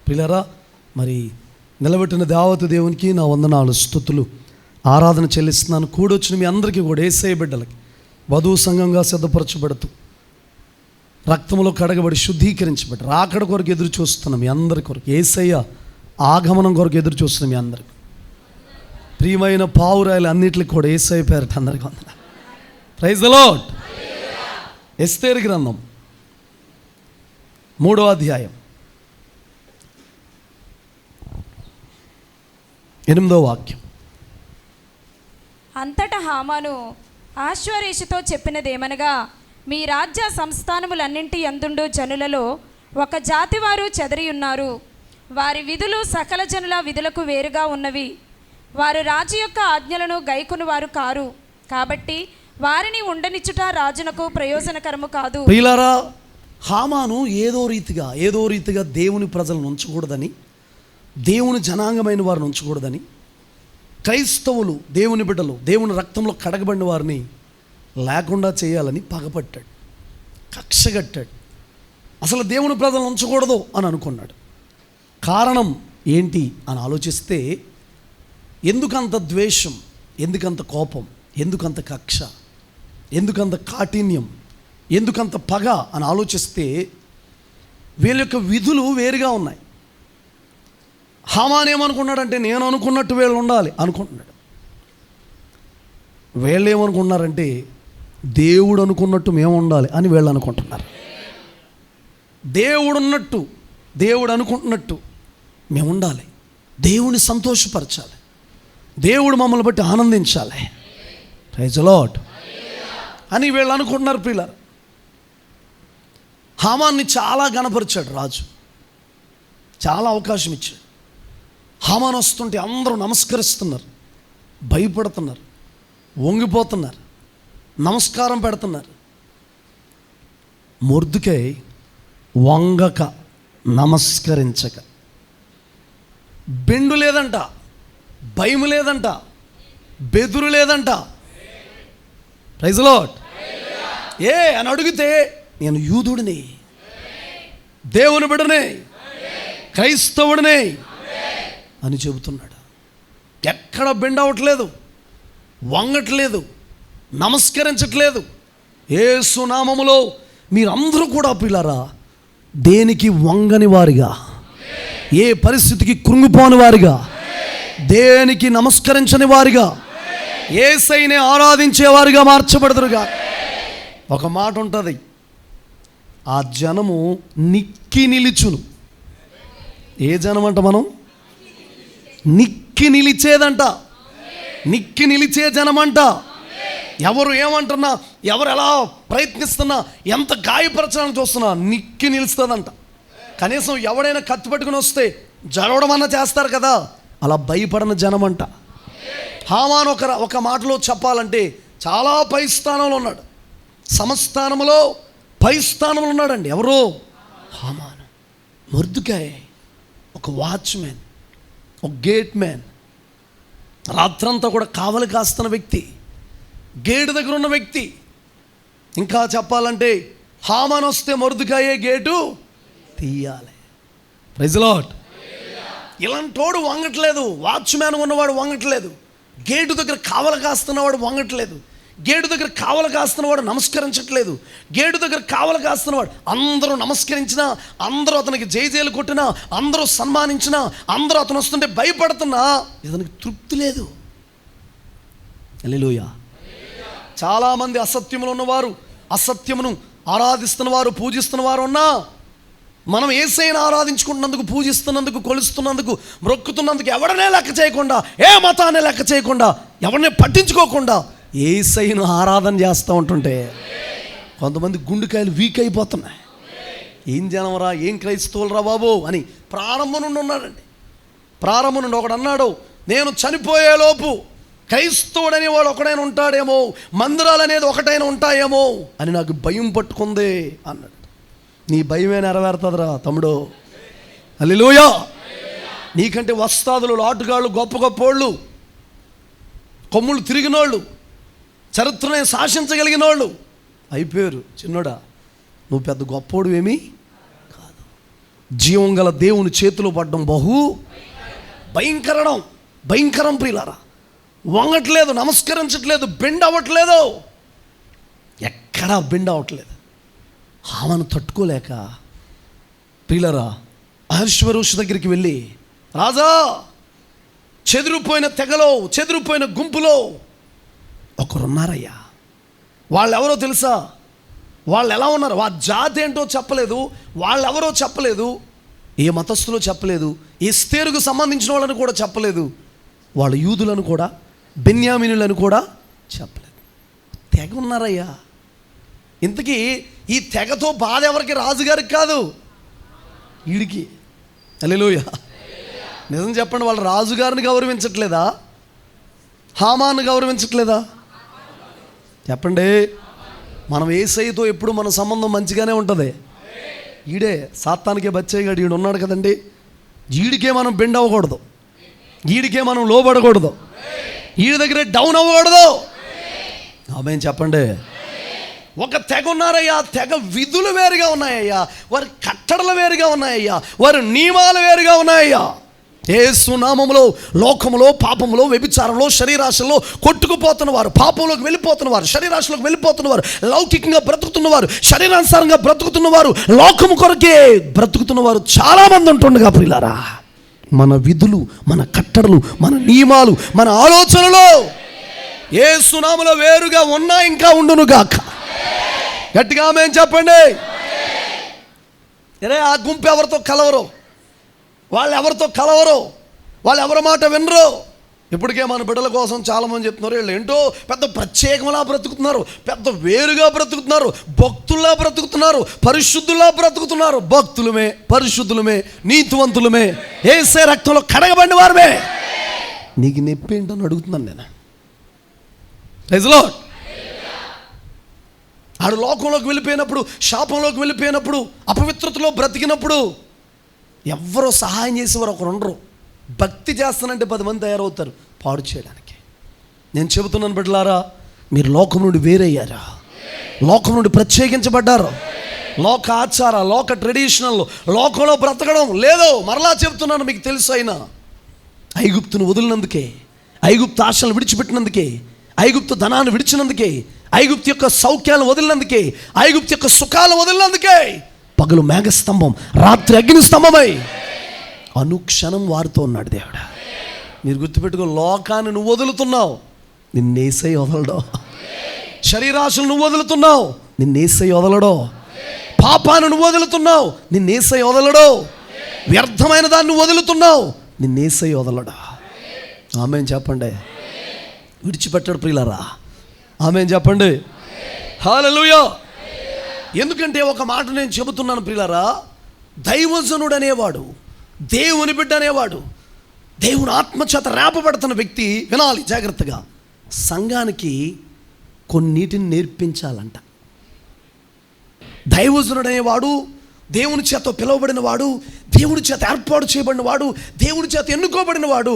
పిల్లరా, మరి నిలబెట్టిన దేవత దేవునికి నా వందనాలు, స్తుతులు, ఆరాధన చెల్లిస్తున్నాను. కూడొచ్చిన మీ అందరికీ కూడా యేసయ్య బిడ్డలకి వధువు సంఘంగా సిద్ధపరచబడుతూ రక్తంలో కడగబడి శుద్ధీకరించబడి రాకడ కొరకు ఎదురు చూస్తున్నాం మీ అందరి కొరకు. యేసయ్య ఆగమనం కొరకు ఎదురు చూస్తున్నాం మీ అందరికి. ప్రియమైన పావురాయలు అన్నిటికి కూడా యేసయ్య పేరట అందరికీ వందనాలు. Praise the lord. ఎస్తేరు గ్రంథం 3వ అధ్యాయం 8వ వాక్యం. అంతటా హామాను ఆశ్వరేషుతో చెప్పినదేమనగా, మీ రాజ్య సంస్థానములన్నింటి యందుండు జనులలో ఒక జాతి వారు చెదరి ఉన్నారు. వారి విధులు సకల జనుల విధులకు వేరుగా ఉన్నవి. వారు రాజు యొక్క ఆజ్ఞలను గైకొను వారు కారు. కాబట్టి వారిని ఉండనిచ్చుట రాజునకు ప్రయోజనకరము కాదు. ప్రియులారా, హామాను ఏదో రీతిగా దేవుని ప్రజలను ఉంచకూడదని, దేవుని జనాంగమైన వారిని ఉంచకూడదని, క్రైస్తవులు దేవుని బిడ్డలు దేవుని రక్తంలో కడగబడిన వారిని లేకుండా చేయాలని పగపట్టాడు, కక్షగట్టాడు. అసలు దేవుని ప్రజలను ఉంచకూడదు అని అనుకున్నాడు. కారణం ఏంటి అని ఆలోచిస్తే, ఎందుకంత ద్వేషం, ఎందుకంత కోపం, ఎందుకంత కక్ష, ఎందుకంత కాఠిన్యం, ఎందుకంత పగ అని ఆలోచిస్తే వీళ్ళ యొక్క విధులు వేరుగా ఉన్నాయి. హామాన్ ఏమనుకున్నాడంటే, నేను అనుకున్నట్టు వీళ్ళు ఉండాలి అనుకుంటున్నాడు. వీళ్ళు ఏమనుకున్నారంటే, దేవుడు అనుకున్నట్టు మేము ఉండాలి అని వీళ్ళు అనుకుంటున్నారు. దేవుడు అనుకుంటున్నట్టు మేము ఉండాలి, దేవుని సంతోషపరచాలి, దేవుడు మమ్మల్ని బట్టి ఆనందించాలి, ప్రైజ్ ది లార్డ్ అని వీళ్ళు అనుకుంటున్నారు. పిల్లలు, హామాన్ని చాలా గణపరిచాడు రాజు, చాలా అవకాశం ఇచ్చాడు. హామాన్ వస్తుంటే అందరూ నమస్కరిస్తున్నారు, భయపడుతున్నారు, వంగిపోతున్నారు, నమస్కారం పెడుతున్నారు. మొర్దుకై వంగక నమస్కరించక, బెండు లేదంట, భయం లేదంట, బెదురు లేదంట. Praise the lord. అని అడిగితే, నేను యూదుడిని, దేవుని బిడ్డనే, క్రైస్తవుడినే అని చెబుతున్నాడు. ఎక్కడ బెండ్ అవ్వట్లేదు, వంగట్లేదు, నమస్కరించట్లేదు. యేసు నామములో మీరందరూ కూడా పిల్లరా దేనికి వంగని వారిగా, ఏ పరిస్థితికి కృంగిపోని వారిగా, దేనికి నమస్కరించని వారిగా, యేసయ్యనే ఆరాధించేవారిగా మార్చబడదురుగా. ఒక మాట ఉంటుంది, ఆ జనము నిక్కి నిలిచును. ఏ జనం అంట? మనం నిక్కి నిలిచేదంట, నిక్కి నిలిచే జనమంట. ఎవరు ఏమంటున్నా, ఎవరు ఎలా ప్రయత్నిస్తున్నా, ఎంత గాయపరచాలని చూస్తున్నా నిక్కి నిలుస్తుందంట. కనీసం ఎవడైనా కత్తి పట్టుకుని వస్తే జరవడం అన్నా చేస్తారు కదా, అలా భయపడిన జనమంట. హామాన్ ఒక మాటలో చెప్పాలంటే చాలా పై స్థానంలో ఉన్నాడు, సమస్థానంలో పై స్థానంలో ఉన్నాడండి. ఎవరు? హామాన్. మొర్దుకై ఒక వాచ్మెన్, ఒక గేట్ మ్యాన్, రాత్రంతా కూడా కావలి కాస్తున్న వ్యక్తి, గేటు దగ్గర ఉన్న వ్యక్తి. ఇంకా చెప్పాలంటే హామాన్ వస్తే మొర్దుకైయే గేటు తీయాలి. Praise the Lord. ఇలాంటోడు వంగట్లేదు, వాచ్మ్యాన్ ఉన్నవాడు వంగట్లేదు, గేటు దగ్గర కావలి కాస్తున్నవాడు వంగట్లేదు, గేటు దగ్గర కావలి కాస్తున్నవాడు నమస్కరించట్లేదు, గేటు దగ్గర కావలి కాస్తున్నవాడు అందరూ నమస్కరించినా, అందరూ అతనికి జైజేలు కొట్టినా, అందరూ సన్మానించినా, అందరూ అతను వస్తుంటే భయపడుతున్నా ఇతనికి తృప్తి లేదు. హల్లెలూయా. చాలామంది అసత్యములు ఉన్నవారు, అసత్యమును ఆరాధిస్తున్నవారు, పూజిస్తున్నవారు ఉన్నా, మనం యేసయ్యను ఆరాధించుకుంటున్నందుకు, పూజిస్తున్నందుకు, కొలుస్తున్నందుకు, మొక్కుతున్నందుకు ఎవడనే లెక్క చేయకుండా, ఏ మతాన్ని లెక్క చేయకుండా, ఎవరిని పట్టించుకోకుండా యేసయ్యను ఆరాధన చేస్తూ ఉంటుంటే కొంతమంది గుండెకాయలు వీక్ అయిపోతున్నాయి. ఏం జనమరా, ఏం క్రైస్తవులరా బాబు అని ప్రారంభం నుండి ఉన్నాడండి. ప్రారంభం నుండి ఒకడు అన్నాడు, నేను చనిపోయేలోపు క్రైస్తవుడు అనేవాడు ఒకడైనా ఉంటాడేమో, మందిరాలు అనేది ఒకటైనా ఉంటాయేమో అని నాకు భయం పట్టుకుంది అన్నాడు. నీ భయమే నెరవేరుతుందిరా తమ్ముడు. హల్లెలూయా. నీకంటే వస్తాదులు, ఆటుగాళ్ళు, గొప్ప గొప్పోళ్ళు, కొమ్ములు తిరిగినోళ్ళు, చరిత్రనే శాసించగలిగిన వాళ్ళు అయిపోయారు. చిన్నోడా, నువ్వు పెద్ద గొప్పోడు ఏమీ కాదు. జీవం గల దేవుని చేతిలో పడడం భయంకరం ప్రియులారా. వంగట్లేదు, నమస్కరించట్లేదు, బెండ్ అవ్వట్లేదు, ఎక్కడా బెండ్ అవ్వట్లేదు. ఆమెను తట్టుకోలేక ప్రియులారా అహష్వేరోషు దగ్గరికి వెళ్ళి, రాజా, చెదిరిపోయిన తెగలో, చెదిరిపోయిన గుంపులో ఒకరున్నారయ్యా. వాళ్ళు ఎవరో తెలుసా? వాళ్ళు ఎలా ఉన్నారు, ఆ జాతి ఏంటో చెప్పలేదు, వాళ్ళు ఎవరో చెప్పలేదు, ఏ మతస్థులో చెప్పలేదు, ఎస్తేరుకు సంబంధించిన వాళ్ళని కూడా చెప్పలేదు, వాళ్ళ యూదులను కూడా బెన్యామీనులను కూడా చెప్పలేదు. తెగ ఉన్నారయ్యా. ఇంతకీ ఈ తెగతో బాధ ఎవరికి? రాజుగారికి కాదు, వీడికి. హల్లెలూయా. నిజం చెప్పండి, వాళ్ళు రాజుగారిని గౌరవించట్లేదా? హామాను గౌరవించట్లేదా? చెప్పండి. మనం యేసయ్యతో ఎప్పుడు మన సంబంధం మంచిగానే ఉంటుంది. ఈడే సాతానికే బచ్చేగాడు, ఈడు ఉన్నాడు కదండి, ఈడికే మనం బెండ్ అవ్వకూడదు, ఈడికే మనం లోబడకూడదు, ఈడి దగ్గరే డౌన్ అవ్వకూడదు. ఆమేన్ చెప్పండి. ఒక తెగ ఉన్నారయ్యా, తెగ విధులు వేరుగా ఉన్నాయ్యా, వారి కట్టడలు వేరుగా ఉన్నాయ్యా, వారి నియమాలు వేరుగా ఉన్నాయ్యా. యేసు నామములో లోకములో, పాపములో, వ్యభిచారంలో, శరీరాశల్లో కొట్టుకుపోతున్నవారు, పాపంలోకి వెళ్ళిపోతున్నవారు, శరీరాశలోకి వెళ్ళిపోతున్నవారు, లౌకికంగా బ్రతుకుతున్నవారు, శరీరానుసారంగా బ్రతుకుతున్నవారు, లోకము కొరకే బ్రతుకుతున్నవారు చాలామంది ఉంటుండగా ప్రియులారా, మన విధులు, మన కట్టడలు, మన నియమాలు, మన ఆలోచనలు యేసు నామములో వేరుగా ఉన్నా, ఇంకా ఉండును గాక. గట్టిగా ఆమేన్ చెప్పండి. ఆ గుంపు ఎవరితో కలవరు, వాళ్ళు ఎవరితో కలవరు, వాళ్ళు ఎవరి మాట వినరు. ఇప్పటికే మన బిడ్డల కోసం చాలామంది చెప్తున్నారు, వీళ్ళు ఏంటో పెద్ద ప్రత్యేకంలా బ్రతుకుతున్నారు, పెద్ద వేరుగా బ్రతుకుతున్నారు, భక్తుల్లా బ్రతుకుతున్నారు, పరిశుద్ధుల్లా బ్రతుకుతున్నారు. భక్తులమే, పరిశుద్ధులమే, నీతివంతులమే, యేసే రక్తంలో కడగబడిన వారమే. నీకు నొప్పి ఏంటని అడుగుతున్నాను నేను. Praise the lord. ఆడు లోకంలోకి వెళ్ళిపోయినప్పుడు, శాపంలోకి వెళ్ళిపోయినప్పుడు, అపవిత్రతలో బ్రతికినప్పుడు ఎవ్వరో సహాయం చేసేవారు ఒకరు ఉండరు. భక్తి చేస్తానంటే 10 మంది తయారవుతారు పాడు చేయడానికి. నేను చెబుతున్నాను బిడ్డలారా, మీరు లోకం నుండి వేరయ్యారా, లోకం నుండి ప్రత్యేకించబడ్డారు. లోక ఆచార, లోక ట్రెడిషనల్, లోకంలో బ్రతకడం లేదు. మరలా చెబుతున్నాను, మీకు తెలుసు, అయినా ఐగుప్తును వదిలినందుకే, ఐగుప్తు ఆశలను విడిచిపెట్టినందుకే, ఐగుప్తు ధనాన్ని విడిచినందుకే, ఐగుప్తు యొక్క సౌఖ్యాలను వదిలినందుకే, ఐగుప్తు యొక్క సుఖాలను వదిలినందుకే పగలు మేఘస్తంభం, రాత్రి అగ్ని స్తంభమై అనుక్షణం వారితో ఉన్నాడు దేవుడు. మీరు గుర్తుపెట్టుకో, లోకాన్ని నువ్వు వదులుతున్నావు, నిన్నేసయ్య వదలడో. శరీరాశలు నువ్వు వదులుతున్నావు, నిన్నేసయ్య వదలడో. పాపాన్ని నువ్వు వదులుతున్నావు, నిన్నేసయ్య వదలడో. వ్యర్థమైన దాన్ని నువ్వు వదులుతున్నావు, నిన్నేసయ్య వదలడో. ఆమేన్ చెప్పండి. విడిచిపెట్టాడు ప్రియులారా. ఆమేన్ చెప్పండి. హల్లెలూయా. ఎందుకంటే ఒక మాట నేను చెబుతున్నాను ప్రియులారా, దైవజనుడు అనేవాడు, దేవుని బిడ్డ అనేవాడు, దేవుని ఆత్మచేత రేపబడుతున్న వ్యక్తి వినాలి జాగ్రత్తగా. సంఘానికి కొన్నిటిని నేర్పించాలంట. దైవజనుడు అనేవాడు, దేవుని చేత పిలువబడిన వాడు, దేవుని చేత ఏర్పాటు చేయబడిన వాడు, దేవుని చేత ఎన్నుకోబడిన వాడు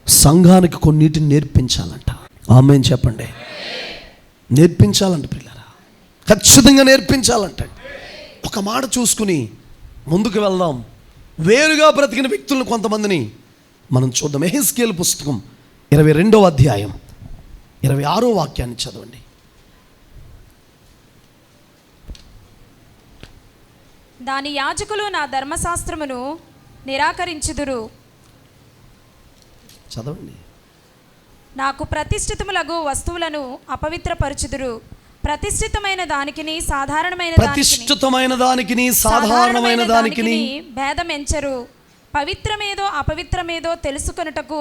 సంఘానికి కొన్నిటిని నేర్పించాలంట. ఆమేన్ చెప్పండి. నేర్పించాలంట ప్రియులారా, ఖచ్చితంగా నేర్పించాలంట. ఒక మాట చూసుకుని ముందుకు వెళ్దాం. వేరుగా బ్రతికిన వ్యక్తులను కొంతమందిని మనం చూద్దాం. యెహెజ్కేలు పుస్తకం 22వ అధ్యాయం 26వ వాక్యాన్ని చదవండి. దాని యాజకులు నా ధర్మశాస్త్రమును నిరాకరించుదురు. చదవండి. నాకు ప్రతిష్ఠితములగు వస్తువులను అపవిత్రపరచుదురు. ప్రతిష్ఠితమైన దానికిని సాధారణమైన దానికిని భేదమెంచరు. పవిత్రమేదో అపవిత్రమేదో తెలుసుకొనుటకు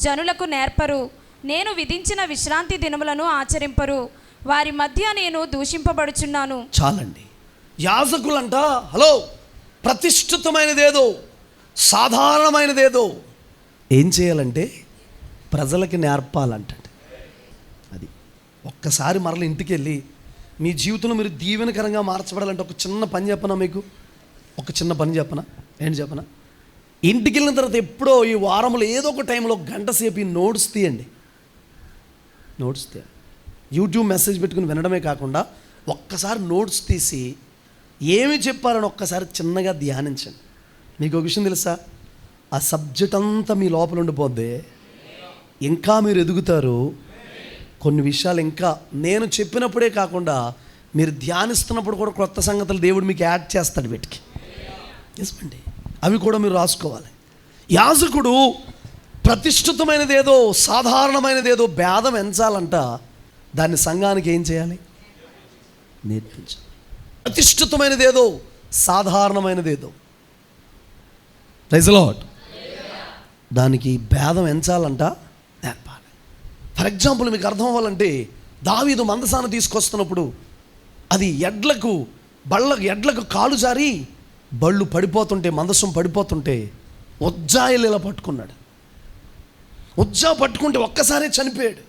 జనులకు నేర్పరు. నేను విధించిన విశ్రాంతి దినములను ఆచరింపరు. వారి మధ్య నేను దూషింపబడుచున్నాను. చాలండి. యాజకులంట, హలో, ప్రతిష్ఠితమైనదేదో, సాధారణమైనదేదో ఏం చేయాలంటే ప్రజలకి నేర్పాలంట. అది ఒక్కసారి మరల ఇంటికి వెళ్ళి మీ జీవితంలో మీరు దీవెనకరంగా మార్చబడాలంటే ఒక చిన్న పని చెప్పనా మీకు? ఒక చిన్న పని చెప్పనా? ఏంటి చెప్పనా? ఇంటికి వెళ్ళిన తర్వాత ఎప్పుడో ఈ వారంలో ఏదో ఒక టైంలో 1 గంట సేపు ఈ నోట్స్ తీయండి. నోట్స్ తీయండి. యూట్యూబ్ మెసేజ్ పెట్టుకుని వినడమే కాకుండా ఒక్కసారి నోట్స్ తీసి ఏమి చెప్పారని ఒక్కసారి చిన్నగా ధ్యానించండి. మీకు ఒక విషయం తెలుసా, ఆ సబ్జెక్ట్ అంతా మీ లోపల ఉండిపోద్ది, ఇంకా మీరు ఎదుగుతారు. కొన్ని విషయాలు ఇంకా నేను చెప్పినప్పుడే కాకుండా మీరు ధ్యానిస్తున్నప్పుడు కూడా కొత్త సంగతులు దేవుడు మీకు యాడ్ చేస్తాడు వీటికి. నిజమండి, అవి కూడా మీరు రాసుకోవాలి. యాజకుడు ప్రతిష్ఠితమైనదేదో సాధారణమైనదేదో భేదం ఎంచాలంట, దాన్ని సంఘానికి ఏం చేయాలి? నేర్పించాలి. ప్రతిష్ఠితమైనదేదో సాధారణమైనదేదో, ప్రైజ్ ది లార్డ్, దానికి భేదం ఎంచాలంట, నేర్పాలి. ఫర్ ఎగ్జాంపుల్ మీకు అర్థం అవ్వాలంటే, దావీదు మందసాన్ని తీసుకొస్తున్నప్పుడు అది ఎడ్లకు కాలు జారి బళ్ళు పడిపోతుంటే, మందసం పడిపోతుంటే ఉజ్జాయిలు ఇలా పట్టుకున్నాడు. ఉజ్జా పట్టుకుంటే ఒక్కసారే చనిపోయాడు.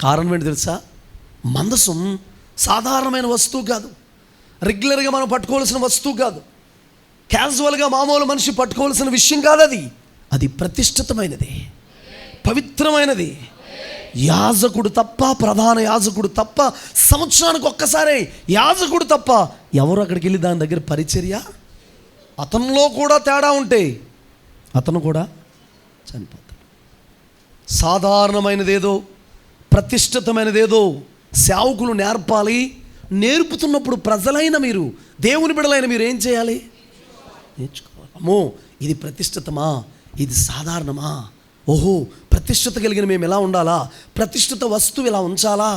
కారణం ఏంటి తెలుసా? మందసం సాధారణమైన వస్తువు కాదు, రెగ్యులర్గా మనం పట్టుకోవాల్సిన వస్తువు కాదు, క్యాజువల్గా మామూలు మనిషి పట్టుకోవాల్సిన విషయం కాదు. అది ప్రతిష్ఠితమైనది, పవిత్రమైనది. యాజకుడు తప్ప, ప్రధాన యాజకుడు తప్ప, సంవత్సరానికి ఒక్కసారే యాజకుడు తప్ప ఎవరు అక్కడికి వెళ్ళి దాని దగ్గర పరిచర్య, అతనిలో కూడా తేడా ఉంటే అతను కూడా చనిపోతాడు. సాధారణమైనదేదో ప్రతిష్ఠితమైనదేదో సేవకులు నేర్పాలి. నేర్పుతున్నప్పుడు ప్రజలైన మీరు, దేవుని బిడ్డలైన మీరు ఏం చేయాలి? నేర్చుకోవాలి. అమ్మో, ఇది ప్రతిష్ఠితమా, ఇది సాధారణమా, ఓహో ప్రతిష్ఠిత కలిగిన మేము ఎలా ఉండాలా, ప్రతిష్ఠిత వస్తువు ఇలా ఉంచాలా,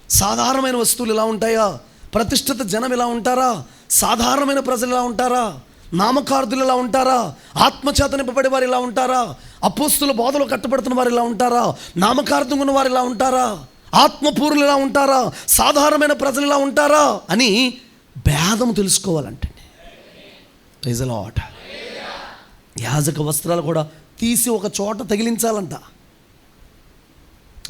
సాధారణమైన వస్తువులు ఇలా ఉంటాయా, ప్రతిష్ఠిత జనం ఇలా ఉంటారా, సాధారణమైన ప్రజలు ఇలా ఉంటారా, నామకార్థులు ఇలా ఉంటారా, ఆత్మచేత నింపబడే వారు ఇలా ఉంటారా, అపోస్తుల బోధలో కట్టబడుతున్న వారు ఇలా ఉంటారా, నామకార్థం ఉన్న వారు ఇలా ఉంటారా, ఆత్మపూర్లు ఇలా ఉంటారా, సాధారణమైన ప్రజలు ఇలా ఉంటారా అని భేదం తెలుసుకోవాలంటే. Praise the lord. యాజక వస్త్రాలు కూడా తీసి ఒక చోట తగిలించాలంట.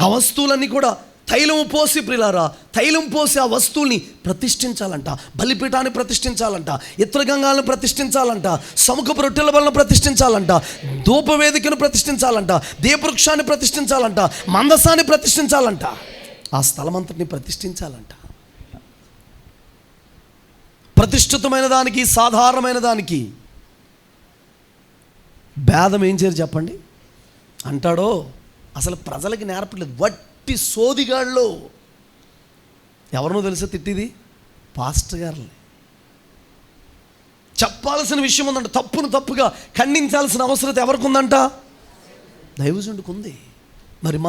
ఆ వస్తువులన్నీ కూడా తైలం పోసి, ప్రియులారా, తైలం పోసి ఆ వస్తువుల్ని ప్రతిష్ఠించాలంట. బలిపీఠాన్ని ప్రతిష్ఠించాలంట, ఇతర గంగాలను ప్రతిష్ఠించాలంట, సముఖపు రొట్టెల వలన ప్రతిష్ఠించాలంట, ధూపవేదికను ప్రతిష్ఠించాలంట, దీపవృక్షాన్ని ప్రతిష్ఠించాలంట, మందసాన్ని ప్రతిష్ఠించాలంట, ఆ స్థలం అంతటిని ప్రతిష్ఠించాలంట. ప్రతిష్ఠితమైన దానికి, సాధారణమైన దానికి భేదం ఏం చేయరు చెప్పండి అంటాడో. అసలు ప్రజలకి నేర్పలేదు. వట్టి సోదిగాళ్ళు. ఎవరినో తెలుసా తిట్టిది? పాస్టర్ గారులే. చెప్పాల్సిన విషయం ఉందంట, తప్పును తప్పుగా ఖండించాల్సిన అవసరం ఎవరికి ఉందంట? దైవజనుడికి ఉంది. మరి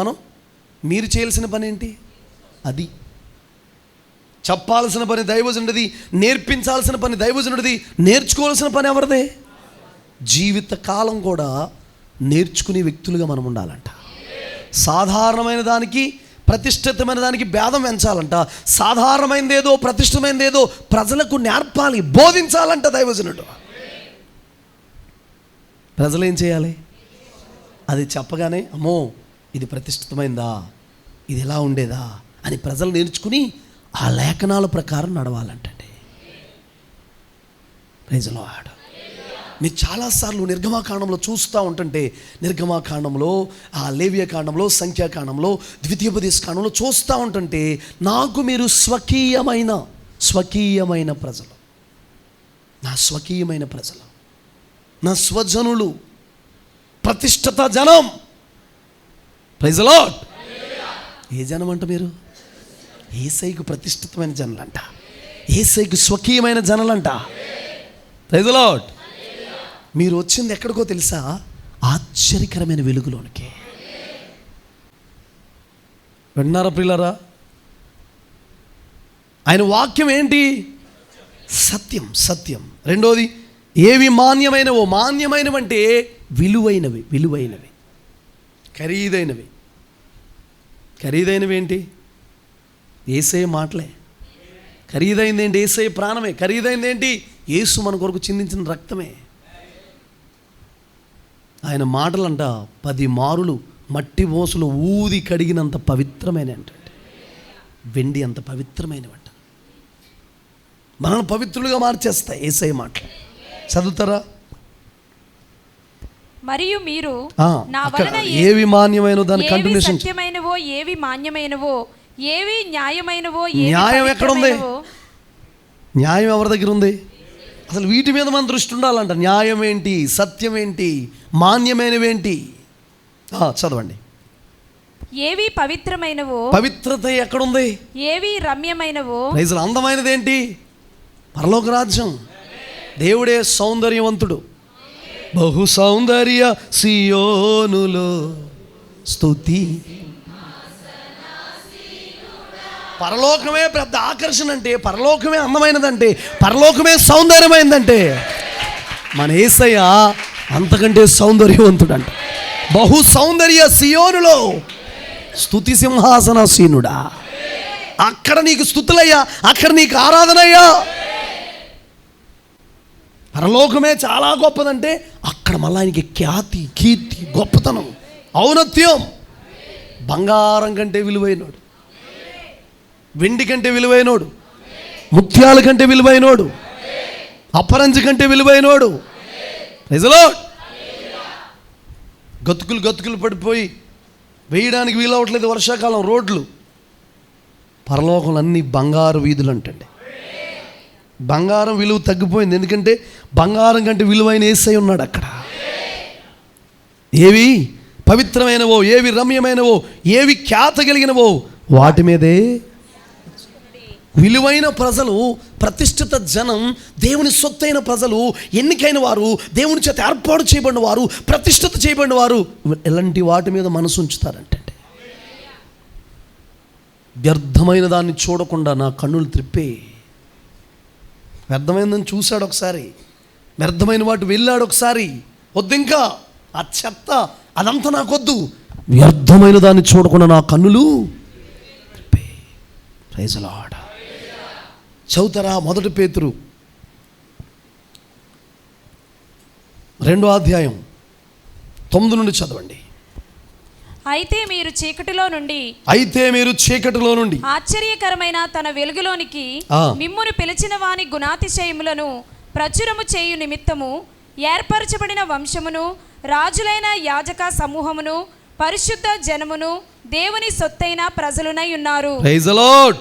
మీరు చేయాల్సిన పని ఏంటి? అది చెప్పాల్సిన పని దైవజనుడిది, నేర్పించాల్సిన పని దైవజనుడిది, నేర్చుకోవాల్సిన పని ఎవరిదే? జీవితకాలం కూడా నేర్చుకునే వ్యక్తులుగా మనం ఉండాలంట. సాధారణమైన దానికి, ప్రతిష్ఠితమైన దానికి భేదం పెంచాలంట. సాధారణమైనదేదో, ప్రతిష్ఠితమైనదేదో ప్రజలకు నేర్పాలి, బోధించాలంట దైవజనుడు. ప్రజలు ఏం చేయాలి? అది చెప్పగానే, అమ్మో ఇది ప్రతిష్ఠితమైందా, ఇది ఎలా ఉండేదా అని ప్రజలు నేర్చుకుని ఆ లేఖనాల ప్రకారం నడవాలంటండి. Praise the Lord. మీరు చాలాసార్లు నిర్గమాకాండంలో చూస్తూ ఉంటుంటే, నిర్గమాకాండంలో, ఆ లేవియకాండంలో, సంఖ్యాకాండంలో, ద్వితీయోపదేశ కాండంలో చూస్తూ ఉంటుంటే, నాకు మీరు స్వకీయమైన ప్రజలు, నా స్వకీయమైన ప్రజలు, నా స్వజనులు, ప్రతిష్ఠిత జనం. Praise the lord. ఏ జనం అంట మీరు? యేసయ్యకు ప్రతిష్ఠితమైన జనులంట, యేసయ్యకు స్వకీయమైన జనులంట. Praise the Lord. మీరు వచ్చింది ఎక్కడికో తెలుసా? ఆశ్చర్యకరమైన వెలుగులోనికి. విన్నారా ప్రియులారా? ఆయన వాక్యం ఏంటి? సత్యం. సత్యం. రెండోది, ఏవి మాన్యమైనవో. మాన్యమైనవి అంటే విలువైనవి, ఖరీదైనవి. ఖరీదైనవి ఏంటి? యేసయ్య మాటలే. ఖరీదైంది ఏంటి? యేసయ్య ప్రాణమే. ఖరీదైంది ఏంటి? యేసు మన కొరకు చిందించిన రక్తమే. ఆయన మాటలంట 10 మారులు మట్టి మోసులు ఊది కడిగినంత పవిత్రమైన అంటే, వెండి అంత పవిత్రమైనవంట. మనల్ని పవిత్రులుగా మార్చేస్తాయి యేసయ్య మాటలు. చదువుతారా? మరియు మీరు నా అక్కడ వలన ఏవి మాన్యమైనవో దాని ఏవి కంటిన్యూషన్. సత్యమైనవో, ఏవి మాన్యమైనవో, ఏవి న్యాయమైనవో, న్యాయం ఎక్కడ ఉంది? న్యాయం ఎవరి దగ్గర ఉంది? అసలు వీటి మీద మన దృష్టి ఉండాలంట. న్యాయం ఏంటి, సత్యం ఏంటి, మాన్యమైనవేంటి? చదవండి. ఏవి పవిత్రమైనవో, పవిత్రత ఎక్కడుంది? ఏవి రమ్యమైనవో. ప్రైజులు. అందమైనది ఏంటి? పరలోక రాజ్యం. దేవుడే సౌందర్యవంతుడు. బహు సౌందర్య సియోనులో స్తుతి. పరలోకమే పెద్ద ఆకర్షణ అంటే, పరలోకమే అందమైనదంటే, పరలోకమే సౌందర్యమైందంటే మన యేసయ్య అంతకంటే సౌందర్యవంతుడంట. బహు సౌందర్య సియోనులో స్తుతి సింహాసనాసీనుడా. అక్కడ నీకు స్తుతులయ్యా, అక్కడ నీకు ఆరాధనయ్యా. పరలోకమే చాలా గొప్పదంటే అక్కడ మళ్ళీ ఆయనకి ఖ్యాతి, కీర్తి, గొప్పతనం, ఔన్నత్యం. బంగారం కంటే విలువైనోడు, వెండి కంటే విలువైనోడు, ముత్యాల కంటే విలువైనోడు, అపరంజి కంటే విలువైనోడు. నిజలో గతుకులు పడిపోయి వేయడానికి వీలవట్లేదు వర్షాకాలం రోడ్లు. పరలోకంలో అన్ని బంగారు వీధులు అంటండి. బంగారం విలువ తగ్గిపోయింది, ఎందుకంటే బంగారం కంటే విలువైన యేసయ్య ఉన్నాడు అక్కడ. ఏవి పవిత్రమైనవో, ఏవి రమ్యమైనవో, ఏవి ఖ్యాత కలిగినవో వాటి మీదే. విలువైన ప్రజలు, ప్రతిష్ఠిత జనం, దేవుని సొత్తైన ప్రజలు, ఎన్నికైన వారు, దేవుని చేత ఏర్పాటు చేయబడిన వారు, ప్రతిష్ఠిత చేయబడిన వారు ఎలాంటి వాటి మీద మనసు ఉంచుతారంటే, వ్యర్థమైన దాన్ని చూడకుండా నా కన్నులు త్రిప్పే. వ్యర్థమైనదని చూశాడు ఒకసారి, వ్యర్థమైన వాటి వెళ్ళాడు ఒకసారి. వద్దు, ఇంకా ఆ చెత్త అదంతా నాకొద్దు, వ్యర్థమైన దాన్ని చూడకుండా నా కన్నులు త్రిప్పే. Praise the lord. చదువుతారా? 1 పేతురు 2వ అధ్యాయం 9 నుండి చదవండి. అయితే మీరు చీకటిలో నుండి ఆశ్చర్యకరమైన తన వెలుగులోనికి మిమ్మును పిలిచిన వాని గుణాతిశయములను ప్రచురము చేయు నిమిత్తము ఏర్పరచబడిన వంశమును, రాజులైన యాజక సమూహమును, పరిశుద్ధ జనమును, దేవుని సొత్తైన ప్రజలునై ఉన్నారు. Praise the lord.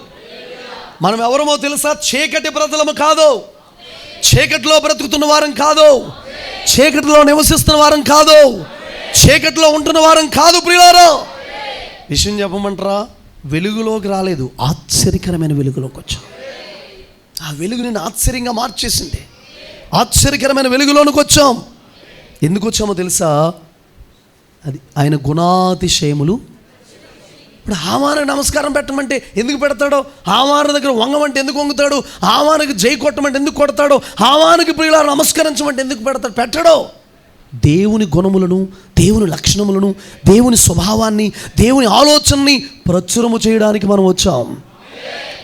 మనం ఎవరమో తెలుసా? చీకటి ప్రజలము కాదు, చీకటిలో బ్రతుకుతున్న వారం కాదు, చీకటిలో నివసిస్తున్న వారం కాదు, చీకటిలో ఉంటున్న వారం కాదు. ప్రియులారా, విషయం చెప్పమంటారా? వెలుగులోకి రాలేదు, ఆశ్చర్యకరమైన వెలుగులోకి వచ్చాం. ఆ వెలుగు నేను ఆశ్చర్యంగా మార్చేసింది. ఆశ్చర్యకరమైన వెలుగులోనికి వచ్చాం. ఎందుకు వచ్చామో తెలుసా? అది ఆయన గుణాతిశయములు. ఇప్పుడు హామానికి నమస్కారం పెట్టమంటే ఎందుకు పెడతాడో, హామాను దగ్గర వంగమంటే ఎందుకు వంగుతాడు, హామానికి జై కొట్టమంటే ఎందుకు కొడతాడో, హామానికి ప్రియులారా నమస్కరించమంటే ఎందుకు పెడతాడు? పెట్టడో. దేవుని గుణములను, దేవుని లక్షణములను, దేవుని స్వభావాన్ని, దేవుని ఆలోచనని ప్రచురము చేయడానికి మనం వచ్చాం.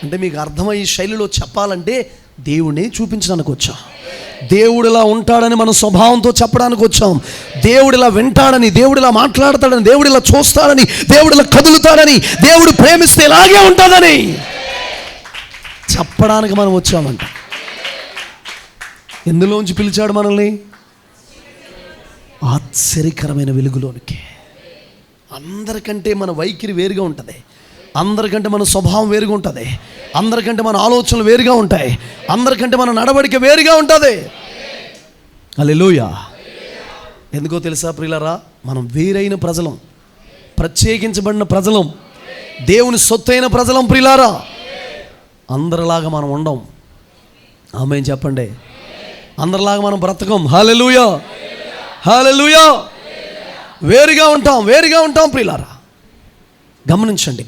అంటే మీకు అర్థమయ్యే శైలిలో చెప్పాలంటే దేవుడిని చూపించడానికి వచ్చాం. దేవుడు ఇలా ఉంటాడని మన స్వభావంతో చెప్పడానికి వచ్చాం. దేవుడు ఇలా వింటాడని, దేవుడు ఇలా మాట్లాడతాడని, దేవుడు ఇలా చూస్తాడని, దేవుడు ఇలా కదులుతాడని, దేవుడు ప్రేమిస్తే ఇలాగే ఉంటుందని చెప్పడానికి మనం వచ్చామంట. ఎందులోంచి పిలిచాడు మనల్ని? ఆశ్చర్యకరమైన వెలుగులోనికి. అందరికంటే మన వైఖరి వేరుగా ఉంటుంది, అందరికంటే మన స్వభావం వేరుగా ఉంటుంది, అందరికంటే మన ఆలోచనలు వేరుగా ఉంటాయి, అందరికంటే మన నడవడిక వేరుగా ఉంటుంది. హల్లెలూయా. ఎందుకో తెలుసా ప్రియులారా? మనం వేరైన ప్రజలం, ప్రత్యేకించబడిన ప్రజలం, దేవుని సొత్తైన ప్రజలం. ప్రియులారా, అందరిలాగా మనం ఉండం. ఆమేన్ చెప్పండి. అందరిలాగా మనం బ్రతకం. హల్లెలూయా, హల్లెలూయా. వేరుగా ఉంటాం ప్రియులారా. గమనించండి,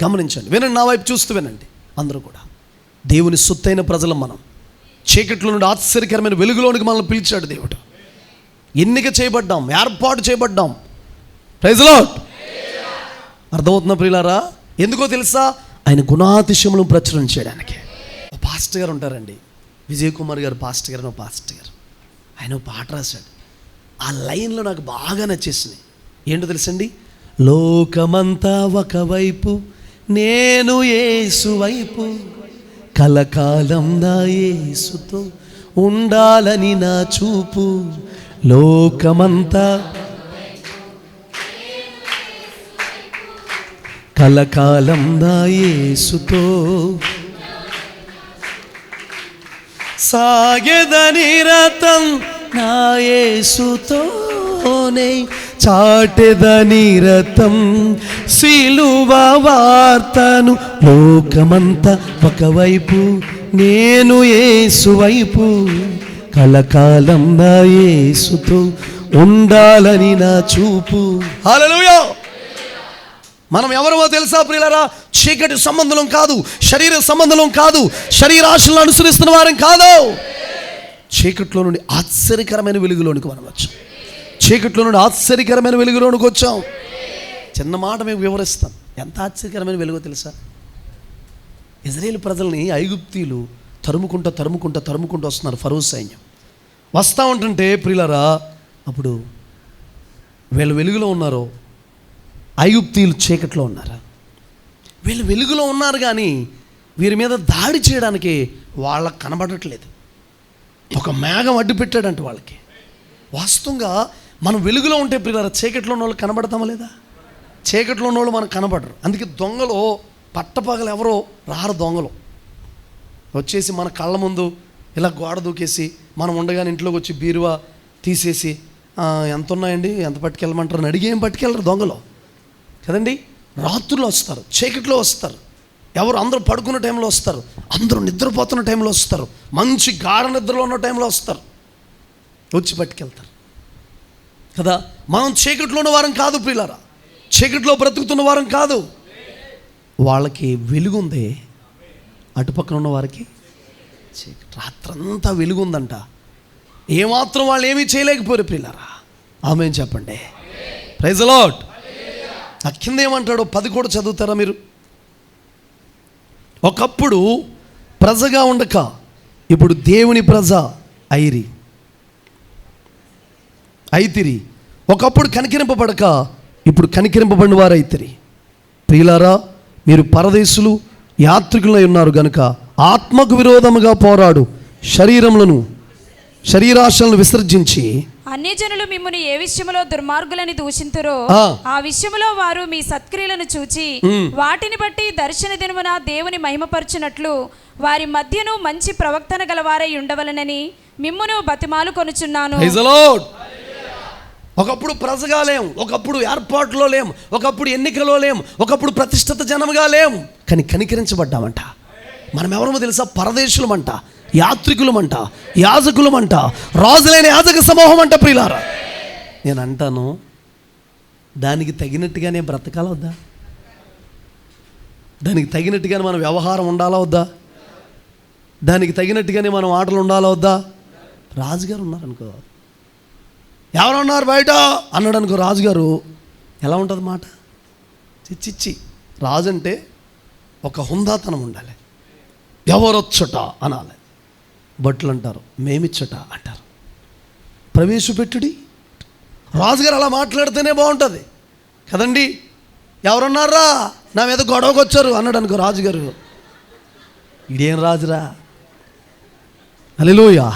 వినండి, నా వైపు చూస్తూ వినండి. అందరూ కూడా దేవుని సొత్తైన ప్రజలం మనం. చీకట్లో నుండి ఆశ్చర్యకరమైన వెలుగులోనికి మనల్ని పిలిచాడు దేవుడు. ఎన్నిక చేయబడ్డాం, ఏర్పాటు చేయబడ్డాం. Praise the lord. అర్థమవుతుందా ప్రియులారా? ఎందుకో తెలుసా? ఆయన గుణాతిశయములను ప్రచురణ చేయడానికి. ఒక పాస్టర్ గారు ఉంటారండి, విజయ్ కుమార్ గారు పాస్టర్ గారు. ఆయన పాట రాశాడు. ఆ లైన్లో నాకు బాగా నచ్చేసింది. ఏంటో తెలుసండి? లోకమంతా ఒకవైపు, నేను యేసు వైపు, కలకాలం నా యేసుతో ఉండాలని నా చూపు. లోకమంతా కలకాలం నా యేసుతో సాగెదని రథం నా యేసుతోనే, చాటెదని రథం సిలువ వార్తను, లోకమంతా ఒకవైపు నేను యేసు వైపు, కలకాలం నా యేసుతో ఉండాలని నా చూపు. హల్లెలూయా. మనం ఎవరో తెలుసా ప్రియులారా? చీకటి సంబంధం కాదు, శరీర సంబంధం కాదు, శరీరాశలను అనుసరిస్తున్న వారం కాదు. చీకట్లో నుండి ఆశ్చర్యకరమైన వెలుగులోనికి మనం వచ్చాం. చీకట్లో నుండి ఆశ్చర్యకరమైన వెలుగులోనికి వచ్చాం. చిన్న మాట మేము వివరిస్తాం. ఎంత ఆశ్చర్యకరమైన వెలుగో తెలుసా? ఇజ్రాయేల్ ప్రజల్ని ఐగుప్తీయులు తరుముకుంటూ వస్తున్నారు. ఫరో సైన్యం వస్తూ ఉంటుంటే ప్రియులారా, అప్పుడు వీళ్ళు వెలుగులో ఉన్నారు, ఐగుప్తీయులు చీకట్లో ఉన్నారు. వీళ్ళు వెలుగులో ఉన్నారు కానీ వీరి మీద దాడి చేయడానికి వాళ్ళకి కనబడట్లేదు. ఒక మేఘం అడ్డు పెట్టాడంట వాళ్ళకి. వాస్తవంగా మనం వెలుగులో ఉంటే ప్రియులారా, చీకట్లో ఉన్న వాళ్ళు కనబడతామా లేదా? చీకట్లో ఉన్న వాళ్ళు మనకు కనబడరు. అందుకే దొంగలు పట్టపగలు ఎవరో రారు. దొంగలు వచ్చేసి మన కళ్ళ ముందు ఇలా గోడ దూకేసి మనం ఉండగానే ఇంట్లోకి వచ్చి బీరువా తీసేసి ఎంత ఉన్నాయండి, ఎంత పట్టుకెళ్ళమంటారు అని అడిగి ఏం పట్టుకెళ్ళరు దొంగలు కదండి. రాత్రులు వస్తారు, చీకట్లో వస్తారు. ఎవరు అందరూ పడుకున్న టైంలో వస్తారు, అందరూ నిద్రపోతున్న టైంలో వస్తారు, మంచి గాఢ నిద్రలో ఉన్న టైంలో వస్తారు, వచ్చి పట్టుకెళ్తారు కదా. మనం చీకట్లో ఉన్న వారం కాదు ప్రియులారా, చీకట్లో బ్రతుకుతున్న వారం కాదు. వాళ్ళకి వెలుగుంది, అటుపక్కన ఉన్న వారికి చీకటి. రాత్రంతా వెలుగుందంట. ఏమాత్రం వాళ్ళు ఏమీ చేయలేకపోయారు ప్రియులారా. ఆమేన్ చెప్పండి. Praise the lord. ఆ కింద ఏమంటాడో 10 కూడా చదువుతారా మీరు? ఒకప్పుడు ప్రజగా ఉండక ఇప్పుడు దేవుని ప్రజ అయితిరి. ఒకప్పుడు కనికరింపబడక ఇప్పుడు కనికరింపబడిన వారు అయితిరి. ప్రియులారా, మీరు పరదేశులు యాత్రికులై ఉన్నారు గనుక ఆత్మకు విరోధముగా పోరాడు శరీరాశలను విసర్జించి, అన్యజనులు మిమ్ముని ఏ విషయంలో దుర్మార్గులని దూషింతురో ఆ విషయంలో వారు మీ సత్క్రియలను చూచి వాటిని బట్టి దర్శన దినమున దేవుని మహిమపరచునట్లు వారి మధ్యను మంచి ప్రవక్తన గలవారై ఉండవలనని మిమ్మును బతిమాలు కొనుచున్నాను. ఒకప్పుడు ప్రజగా లేం, ఒకప్పుడు ఏర్పాటులో లేం, ఒకప్పుడు ఎన్నికలో లేం, ఒకప్పుడు ప్రతిష్ఠిత జనముగా లేం, కానీ కనికరించబడ్డామంట. మనం ఎవరో తెలుసా? పరదేశులమంట, యాత్రికులమంట, యాజకులమంట, రాజులైన యాజక సమూహం అంట. ప్రియులారా, నేను అంటాను, దానికి తగినట్టుగానే బ్రతకాలా వద్దా? దానికి తగినట్టుగానే మన వ్యవహారం ఉండాలా వద్దా? దానికి తగినట్టుగానే మనం ఆటలు ఉండాలా వద్దా? రాజుగారు ఉన్నారనుకో, ఎవరు ఉన్నారు బయట అన్నాడు అనుకో, రాజుగారు ఎలా ఉంటుంది మాట? చిచ్చిచ్చి. రాజు అంటే ఒక హుందాతనం ఉండాలి. ఎవరొచ్చట అనాలి. బట్లు అంటారు, మేమిచ్చట అంటారు. ప్రవేశపెట్టుడి. రాజుగారు అలా మాట్లాడితేనే బాగుంటుంది కదండి. ఎవరున్నారా నా మీద గొడవకు వచ్చారు అన్నాడు అనుకో రాజుగారు, ఇదేం రాజురా, హల్లెలూయా,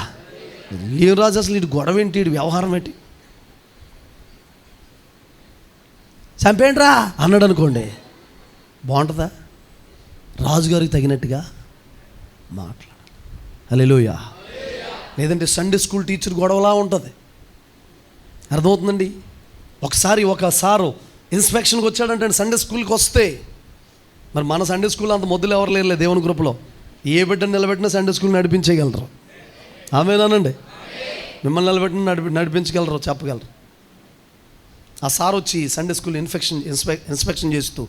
ఏం రాజు అసలు ఇటు గొడవ ఏంటి, ఇటు వ్యవహారం ఏంటి, చంపేంట్రా అన్నాడు అనుకోండి, బాగుంటుందా? రాజుగారికి తగినట్టుగా మాట్లాడాలి. హల్లెలూయా. లేదంటే సండే స్కూల్ టీచర్ గొడవలా ఉంటుంది. అర్థమవుతుందండి? ఒకసారి ఒక సారు ఇన్స్పెక్షన్కి వచ్చాడంటే సండే స్కూల్కి వస్తే, మరి మన సండే స్కూల్ అంత మొదలు ఎవరు లేరులే దేవుని గ్రూప్లో, ఏ బిడ్డను నిలబెట్టినా సండే స్కూల్ నడిపించగలరు. ఆమేనానండి. మిమ్మల్ని నిలబెట్టిన నడిపించగలరు, చెప్పగలరు. ఆ సార్ వచ్చి సండే స్కూల్ ఇన్స్పెక్షన్ చేస్తూ,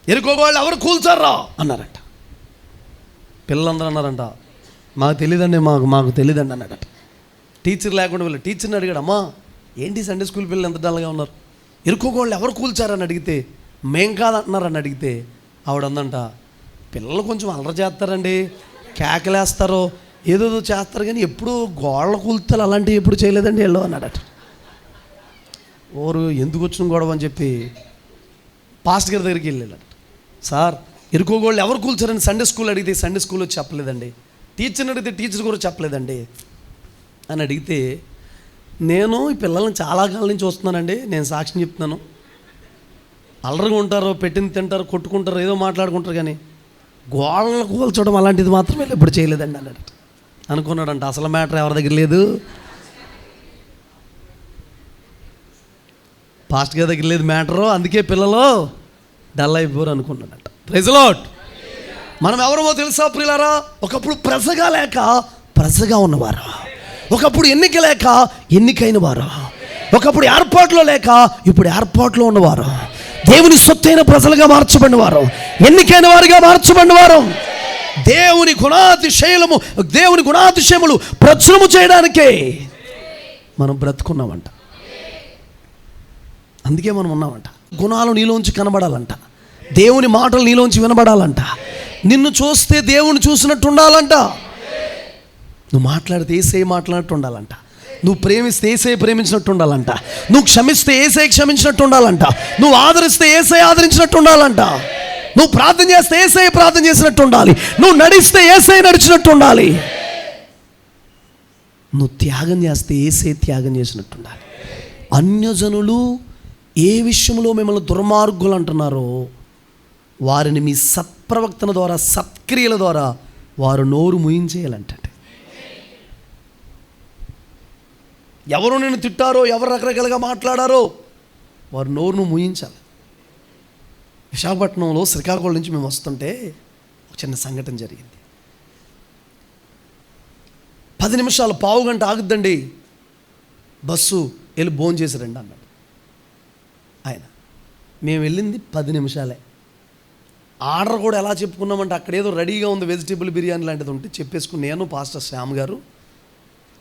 ఎరుకోగోళ్ళు ఎవరు కూల్చారా అన్నారట. పిల్లలందరూ అన్నారంట, మాకు తెలియదండి, మాకు తెలియదండి అన్నాడట. టీచర్ లేకుండా వెళ్ళి టీచర్ని అడిగాడు, అమ్మా ఏంటి సండే స్కూల్ పిల్లలు ఎంత డల్గా ఉన్నారు, ఎరుకోగోళ్ళు ఎవరు కూల్చారని అడిగితే, మేం కాదంటున్నారని అడిగితే, ఆవిడందంట, పిల్లలు కొంచెం అల్లరి చేస్తారండి, కేకలేస్తారో ఏదేదో చేస్తారు, కానీ ఎప్పుడు గోళ్ళ కూల్తారు అలాంటివి ఎప్పుడు చేయలేదండి వీళ్ళు అన్నాడట. ఓరు ఎందుకు వచ్చిన గొడవ అని చెప్పి పాస్టర్ గారి దగ్గరికి వెళ్ళాడట. సార్ ఎరుకోగోళ్ళు ఎవరు కూల్చారని సండే స్కూల్ అడిగితే సండే స్కూల్లో చెప్పలేదండి, టీచర్ని అడిగితే టీచర్ కూడా చెప్పలేదండి అని అడిగితే, నేను ఈ పిల్లల్ని చాలా కాలం నుంచి వస్తున్నానండి, నేను సాక్ష్యం చెప్తున్నాను, అల్లరిగా ఉంటారు, పెట్టింది తింటారు, కొట్టుకుంటారు, ఏదో మాట్లాడుకుంటారు, కానీ గోళ్ళను కూల్చడం అలాంటిది మాత్రం వీళ్ళు ఎప్పుడు చేయలేదండి అన్నాడట. అనుకున్నాడంట. అసలు మ్యాటర్ ఎవరి దగ్గర లేదు, పాస్ట్ గారి దగ్గర లేదు మ్యాటరు, అందుకే పిల్లలు డల్ అయిపోరు అనుకున్నాడంట. Praise the lord. మనం ఎవరమో తెలుసా ప్రియులారా? ఒకప్పుడు ప్రజగా లేక ప్రజగా ఉన్నవారు, ఒకప్పుడు ఎన్నిక లేక ఎన్నికైన వారు, ఒకప్పుడు ఏర్పాట్లో లేక ఇప్పుడు ఏర్పాట్లో ఉన్నవారు, దేవుని సొత్తైన ప్రజలుగా మార్చబడినవారు, ఎన్నికైన వారిగా మార్చబడినవారు, దేవుని గుణాతిశయములు ప్రచురము చేయడానికే మనం బ్రతుకున్నామంట. అందుకే మనం ఉన్నామంట. గుణాలు నీలోంచి కనబడాలంట, దేవుని మాటలు నీలోంచి వినబడాలంట, నిన్ను చూస్తే దేవుని చూసినట్టు ఉండాలంట, నువ్వు మాట్లాడితే ఏసై మాట్లాడినట్టు ఉండాలంట, నువ్వు ప్రేమిస్తే ఏసై ప్రేమించినట్టు ఉండాలంట, నువ్వు క్షమిస్తే ఏసై క్షమించినట్టు ఉండాలంట, నువ్వు ఆదరిస్తే ఏసై ఆదరించినట్టు ఉండాలంట, నువ్వు ప్రార్థన చేస్తే ఏసై ప్రార్థన చేసినట్టు ఉండాలి, నువ్వు నడిస్తే ఏసై నడిచినట్టు ఉండాలి, నువ్వు త్యాగం చేస్తే ఏసై త్యాగం చేసినట్టు ఉండాలి. అన్యజనులు ఏ విషయంలో మిమ్మల్ని దుర్మార్గులు అంటున్నారో వారిని మీ సత్ప్రవర్తన ద్వారా, సత్క్రియల ద్వారా వారు నోరు ముయించేయాలంటే. ఎవరు నిన్ను తిట్టారో, ఎవరు రకరకాలుగా మాట్లాడారో వారు నోరును ముయించాలి. విశాఖపట్నంలో శ్రీకాకుళం నుంచి మేము వస్తుంటే ఒక చిన్న సంఘటన జరిగింది. 10 నిమిషాలు, పావు గంట ఆగుద్దండి బస్సు, వెళ్ళి భోజనం చేసి రండి అన్నాడు ఆయన. మేము వెళ్ళింది 10 నిమిషాలే. ఆర్డర్ కూడా ఎలా చెప్పుకున్నామంటే అక్కడ ఏదో రెడీగా ఉంది, వెజిటేబుల్ బిర్యానీ లాంటిది ఉంటే చెప్పేసుకుని నేను పాస్టర్ శ్యామ్ గారు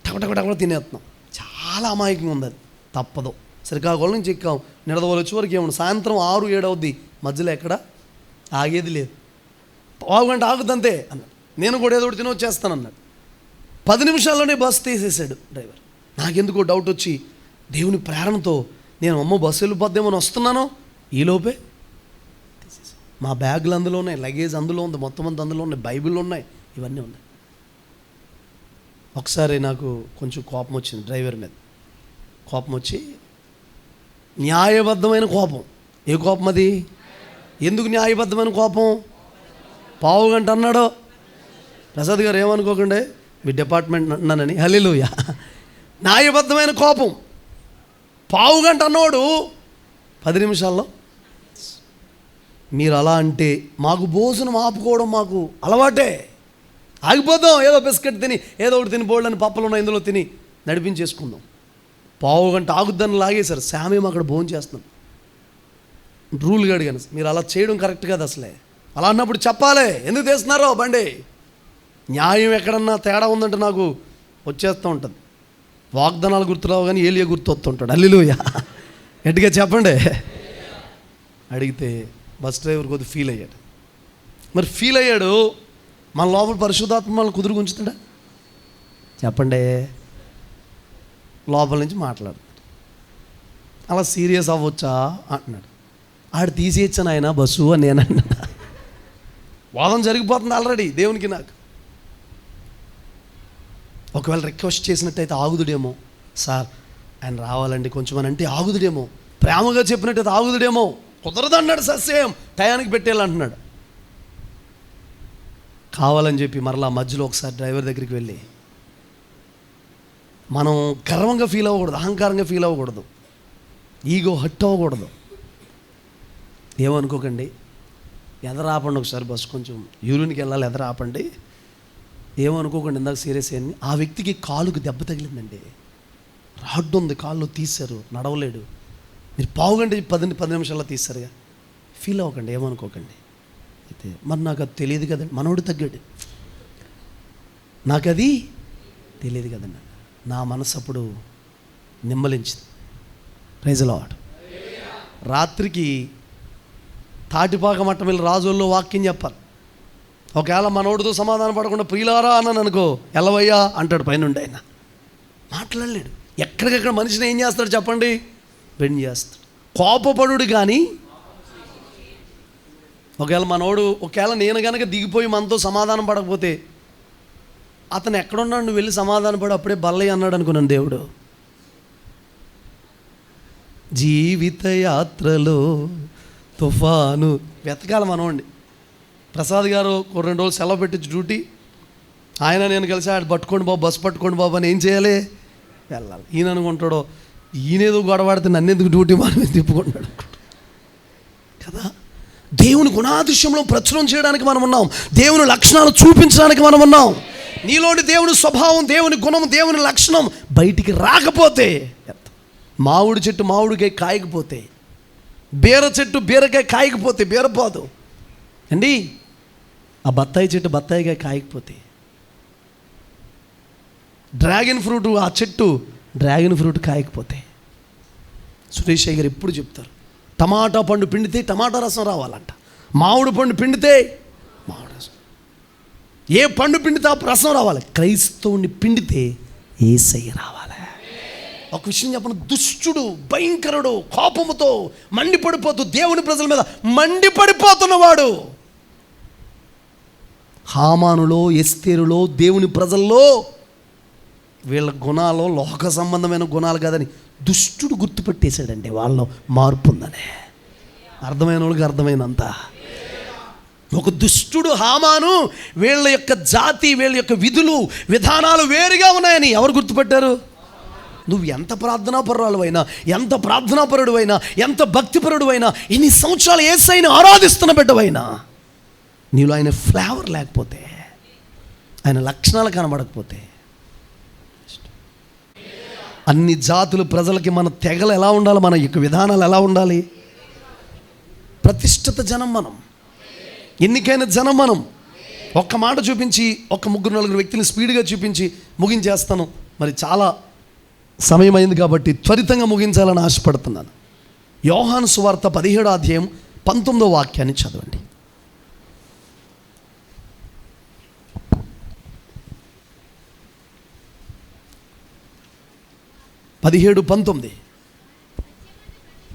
టకటకటక తినేస్తున్నాం. చాలా అమాయకంగా ఉంది, అది తప్పదు. శ్రీకాకుళం నుంచి ఎక్కాం, నిడదవోలు వచ్చే వరకు ఏమన్నా సాయంత్రం 6-7 అవుద్ది, మధ్యలో ఎక్కడ ఆగేది లేదు. పావు గంట ఆగుద్దంతే అన్నాడు. నేను కూడా ఏదో ఒకటి తిని వచ్చేస్తాను అన్నాడు. 10 నిమిషాల్లోనే బస్సు తీసేసాడు డ్రైవర్. నాకెందుకో డౌట్ వచ్చి దేవుని ప్రేరణతో నేను బస్సు వెళ్ళిపోద్దేమని వస్తున్నాను, ఈలోపే తీసేసాను. మా బ్యాగులు అందులో ఉన్నాయి, లగేజ్ అందులో ఉంది, మొత్తం అంతా అందులో ఉన్నాయి, బైబిల్ ఉన్నాయి, ఇవన్నీ ఉన్నాయి. ఒకసారి నాకు కొంచెం కోపం వచ్చింది, డ్రైవర్ మీద కోపం వచ్చి, న్యాయబద్ధమైన కోపం. ఏ కోపం అది? ఎందుకు న్యాయబద్ధమైన కోపం? పావు గంట అన్నాడు. ప్రసాద్ గారు ఏమనుకోకండి, మీ డిపార్ట్మెంట్ అన్నానని. హల్లెలూయా. న్యాయబద్ధమైన కోపం. పావు గంట అన్నవాడు 10 నిమిషాల్లో. మీరు అలా అంటే మాకు భోజనం ఆపుకోవడం మాకు అలవాటే, ఆగిపోదాం, ఏదో బిస్కెట్ తిని ఏదో ఒకటి తిని, బోల్డ్ అని పప్పలు ఉన్నాయి ఇందులో తిని నడిపించేసుకుందాం. పావు గంట ఆగుద్దని లాగేశారు. శామేం అక్కడ భోజనం చేస్తున్నాం. రూల్ గాడు కానీ మీరు అలా చేయడం కరెక్ట్ కాదు అసలే. అలా అన్నప్పుడు చెప్పాలి, ఎందుకు తీస్తున్నారో బండి. న్యాయం ఎక్కడన్నా తేడా ఉందంటే నాకు వచ్చేస్తూ ఉంటుంది. వాగ్దానాలు గుర్తురావు కానీ ఏలియా గుర్తు వస్తుంటాడు. హల్లెలూయా. గట్టిగా చెప్పండి. అడిగితే బస్ డ్రైవర్ కొద్దిగా ఫీల్ అయ్యాడు. మరి ఫీల్ అయ్యాడు, మన లోపల పరిశుద్ధాత్మ మనల్ని కుదురు ఉంచుతాడా? చెప్పండి. లోపల నుంచి మాట్లాడుతాడు. అలా సీరియస్ అవ్వచ్చా అంటున్నాడు. ఆడు తీసేయచ్చాను ఆయన బస్సు అని నేను అన్నా. వాదం జరిగిపోతుంది ఆల్రెడీ దేవునికి నాకు. ఒకవేళ రిక్వెస్ట్ చేసినట్టయితే ఆగుదుడేమో, సార్ ఆయన రావాలండి కొంచెం అని అంటే ఆగుదుడేమో, ప్రేమగా చెప్పినట్టయితే ఆగుదుడేమో. కుదరదు అన్నాడు సార్, సేమ్ టయానికి పెట్టేయాలంటున్నాడు. కావాలని చెప్పి మరలా మధ్యలో ఒకసారి డ్రైవర్ దగ్గరికి వెళ్ళి, మనం గర్వంగా ఫీల్ అవ్వకూడదు, అహంకారంగా ఫీల్ అవ్వకూడదు, ఈగో హట్ అవ్వకూడదు. ఏమనుకోకండి, ఎదరాపండి ఒకసారి బస్సు కొంచెం యూరిన్కి వెళ్ళాలి, ఎదరాపండి, ఏమనుకోకండి. ఇందాక సీరియస్ అయ్యింది. ఆ వ్యక్తికి కాలుకు దెబ్బ తగిలిందండి, రాడ్డు ఉంది కాళ్ళు, తీశారు, నడవలేడు. మీరు పావు గంట 10 నిమిషాల్లో తీశారుగా, ఫీల్ అవ్వకండి, ఏమనుకోకండి. అయితే మరి నాకు అది తెలియదు కదండి, మనోడు తగ్గాడు, నాకు అది తెలియదు కదండి. నా మనసు అప్పుడు నిమ్మలించింది. Praise the lord. రాత్రికి తాటిపాక మట్టం వెళ్ళి రాజుల్లో వాక్యం చెప్పాలి. ఒకవేళ మనోడితో సమాధానం పడకుండా ప్రియులారా అన్నాను అనుకో, ఎలవయ్యా అంటాడు పైనుండి. ఆయన మాట్లాడలేడు. ఎక్కడికెక్కడ మనిషిని ఏం చేస్తాడు చెప్పండి? బెండ్ చేస్తాడు. కోపపడు కానీ ఒకవేళ నేను కనుక దిగిపోయి మనతో సమాధానం పడకపోతే, అతను ఎక్కడున్నాడు, నువ్వు వెళ్ళి సమాధానం పడు, అప్పుడే బల్లయ్య అన్నాడు అనుకున్నాను దేవుడు. జీవిత యాత్రలో తుఫాను వెతకాలి మనోండి. ప్రసాద్ గారు 2 రోజులు సెలవు పెట్టి డ్యూటీ ఆయన నేను కలిసి ఆడు పట్టుకోండి బాబు, బస్సు పట్టుకోండి బాబు అని ఏం చేయాలి? వెళ్ళాలి. ఈయన అనుకుంటాడో ఈయనేదో గొడవాడితే నన్ను ఎందుకు డ్యూటీ మానే తిప్పుకుంటాడు కదా. దేవుని గుణాదృశ్యంలో ప్రచురం చేయడానికి మనం ఉన్నాం. దేవుని లక్షణాలు చూపించడానికి మనం ఉన్నాం. నీలోని దేవుని స్వభావం, దేవుని గుణం, దేవుని లక్షణం బయటికి రాకపోతే, మామిడి చెట్టు మామిడికాయ కాయకపోతే, బీర చెట్టు బీరకాయ కాయకపోతే బీరపోదు అండి. ఆ బత్తాయి చెట్టు బత్తాయికాయ కాయకపోతే, డ్రాగన్ ఫ్రూట్ ఆ చెట్టు డ్రాగన్ ఫ్రూట్ కాయకపోతే, సురేష్ గారు ఎప్పుడు చెప్తారు, టమాటా పండు పిండితే టమాటా రసం రావాలంట, మామిడి పండు పిండితే మామిడి రసం, ఏ పండు పిండితే ఆ రసం రావాలి. క్రైస్తవుని పిండితే యేసయ్య రావాలి. ఒక విషయం చెప్పను, దుష్టుడు భయంకరుడు, కోపముతో మండిపడిపోతూ దేవుని ప్రజల మీద మండిపడిపోతున్నవాడు హామానులో, ఎస్తేరులో, దేవుని ప్రజల్లో వీళ్ళ గుణాలు లోక సంబంధమైన గుణాలు కాదని దుష్టుడు గుర్తుపెట్టేశాడండి. వాళ్ళలో మార్పు ఉందనే. అర్థమైన వాళ్ళకి అర్థమైనంత. ఒక దుష్టుడు హామాను వీళ్ళ యొక్క జాతి, వీళ్ళ యొక్క విధులు విధానాలు వేరుగా ఉన్నాయని ఎవరు గుర్తుపెట్టారు? నువ్వు ఎంత ప్రార్థనాపరురాలు అయినా, ఎంత ప్రార్థనాపరుడు అయినా, ఎంత భక్తిపరుడు అయినా, ఇన్ని సంవత్సరాలు యేసయ్యని ఆరాధిస్తున్న బిడ్డవైనా, నీలో ఆయన ఫ్లేవర్ లేకపోతే, ఆయన లక్షణాలు కనబడకపోతే, అన్ని జాతుల ప్రజలకి మన తెగలు ఎలా ఉండాలి, మన యొక్క విధానాలు ఎలా ఉండాలి? ప్రతిష్ఠిత జనం మనం, ఎన్నికైన జనం మనం. ఒక్క మాట చూపించి, ఒక 3-4 వ్యక్తులు స్పీడ్గా చూపించి ముగించేస్తాను. మరి చాలా సమయం అయింది కాబట్టి త్వరితంగా ముగించాలని ఆశపడుతున్నాను. యోహాను సువార్త 17వ అధ్యాయం 19వ వాక్యాన్ని చదవండి. 17:19.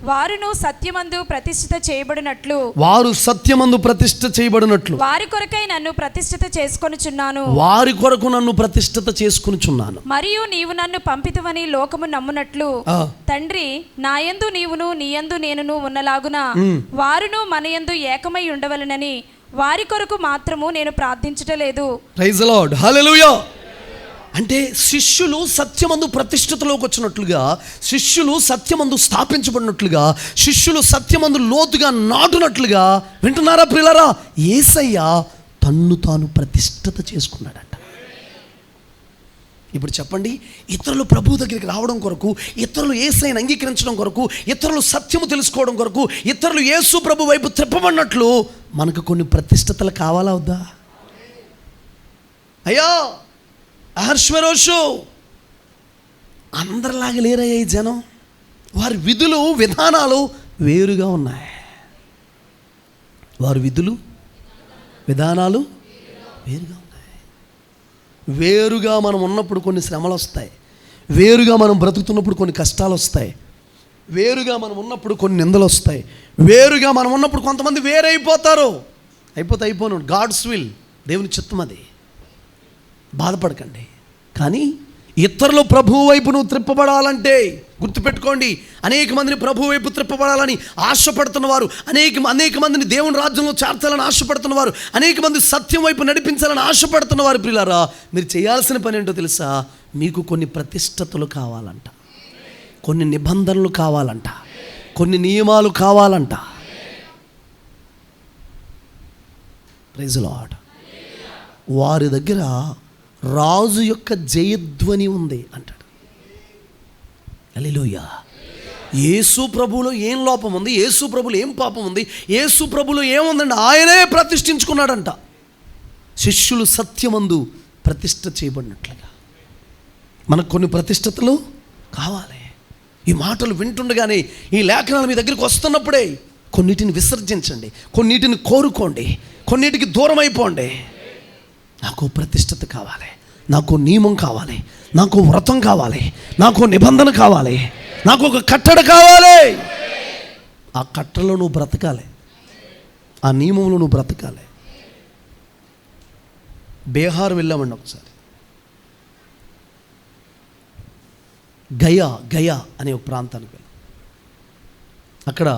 వారును సత్యమందు ప్రతిష్ఠిత చేయబడినట్లు, వారు సత్యమందు ప్రతిష్ఠ చేయబడినట్లు, వారి కొరకై నన్ను ప్రతిష్ఠిత చేసుకొనుచున్నాను, వారి కొరకు నన్ను ప్రతిష్ఠిత చేసుకొనుచున్నాను. మరియు నీవు నన్ను పంపితువని లోకము నమ్మునట్లు, తండ్రి నాయందు నీవును నీయందు నేనును ఉన్నలాగున వారును మనయందు ఏకమై ఉండవలెనని వారి కొరకు మాత్రము నేను ప్రార్థించటలేదు. ప్రైజ్ ది లార్డ్, హల్లెలూయా. అంటే శిష్యులు సత్యమందు ప్రతిష్ఠితలోకి వచ్చినట్లుగా, శిష్యులు సత్యమందు స్థాపించబడినట్లుగా, శిష్యులు సత్యమందు లోతుగా నాటునట్లుగా, వింటున్నారా ప్రియులారా? యేసయ్య తన్ను తాను ప్రతిష్ఠిత చేసుకున్నాడట. ఇప్పుడు చెప్పండి, ఇతరులు ప్రభు దగ్గరికి రావడం కొరకు, ఇతరులు యేసయ్యను అంగీకరించడం కొరకు, ఇతరులు సత్యము తెలుసుకోవడం కొరకు, ఇతరులు యేసు ప్రభు వైపు త్రిప్పబడినట్లు మనకు కొన్ని ప్రతిష్ఠితలు కావాలా వద్దా? అయ్యో అహర్షవరోషు అందరిలాగా లేరయ్యా ఈ జనం. వారి విధులు విధానాలు వేరుగా ఉన్నాయి. వారి విధులు విధానాలు వేరుగా ఉన్నాయి. వేరుగా మనం ఉన్నప్పుడు కొన్ని శ్రమలు వస్తాయి. వేరుగా మనం బ్రతుకుతున్నప్పుడు కొన్ని కష్టాలు వస్తాయి. వేరుగా మనం ఉన్నప్పుడు కొన్ని నిందలు వస్తాయి. వేరుగా మనం ఉన్నప్పుడు కొంతమంది వేరైపోతారు. అయిపోను, గాడ్స్ విల్, దేవుని చిత్తం అది. బాధపడకండి. కానీ ఇతరులు ప్రభు వైపు నువ్వు త్రిప్పబడాలంటే గుర్తుపెట్టుకోండి, అనేక మందిని ప్రభు వైపు త్రిప్పబడాలని ఆశపడుతున్న వారు, అనేక మందిని దేవుని రాజ్యంలో చేర్చాలని ఆశపడుతున్న వారు, అనేక మంది సత్యం వైపు నడిపించాలని ఆశపడుతున్న వారు, ప్రియులారా, మీరు చేయాల్సిన పని ఏంటో తెలుసా? మీకు కొన్ని ప్రతిష్ఠతలు కావాలంట, కొన్ని నిబంధనలు కావాలంట, కొన్ని నియమాలు కావాలంట. Praise the lord. వారి దగ్గర రాజు యొక్క జయధ్వని ఉంది అంటాడు. హల్లెలూయా. యేసు ప్రభువులో ఏం లోపం ఉంది, యేసు ప్రభువులో ఏం పాపం ఉంది, యేసు ప్రభువులో ఏముందండి? ఆయనే ప్రతిష్ఠించుకున్నాడంట. శిష్యులు సత్యమందు ప్రతిష్ఠ చేయబడినట్లుగా మనకు కొన్ని ప్రతిష్ఠతలు కావాలి. ఈ మాటలు వింటుండగానే, ఈ లేఖనాలు మీ దగ్గరికి వస్తున్నప్పుడే కొన్నిటిని విసర్జించండి, కొన్నిటిని కోరుకోండి, కొన్నిటికి దూరం అయిపోండి. నాకు ప్రతిష్ఠత కావాలి, నాకు నియమం కావాలి, నాకు వ్రతం కావాలి, నాకు నిబంధన కావాలి, నాకు ఒక కట్టడ కావాలి. ఆ కట్టడలో నువ్వు బ్రతకాలి, ఆ నియమంలో నువ్వు బ్రతకాలి. బీహార్ వెళ్ళామండి ఒకసారి. గయా అనే ఒక ప్రాంతానికి వెళ్ళాం. అక్కడ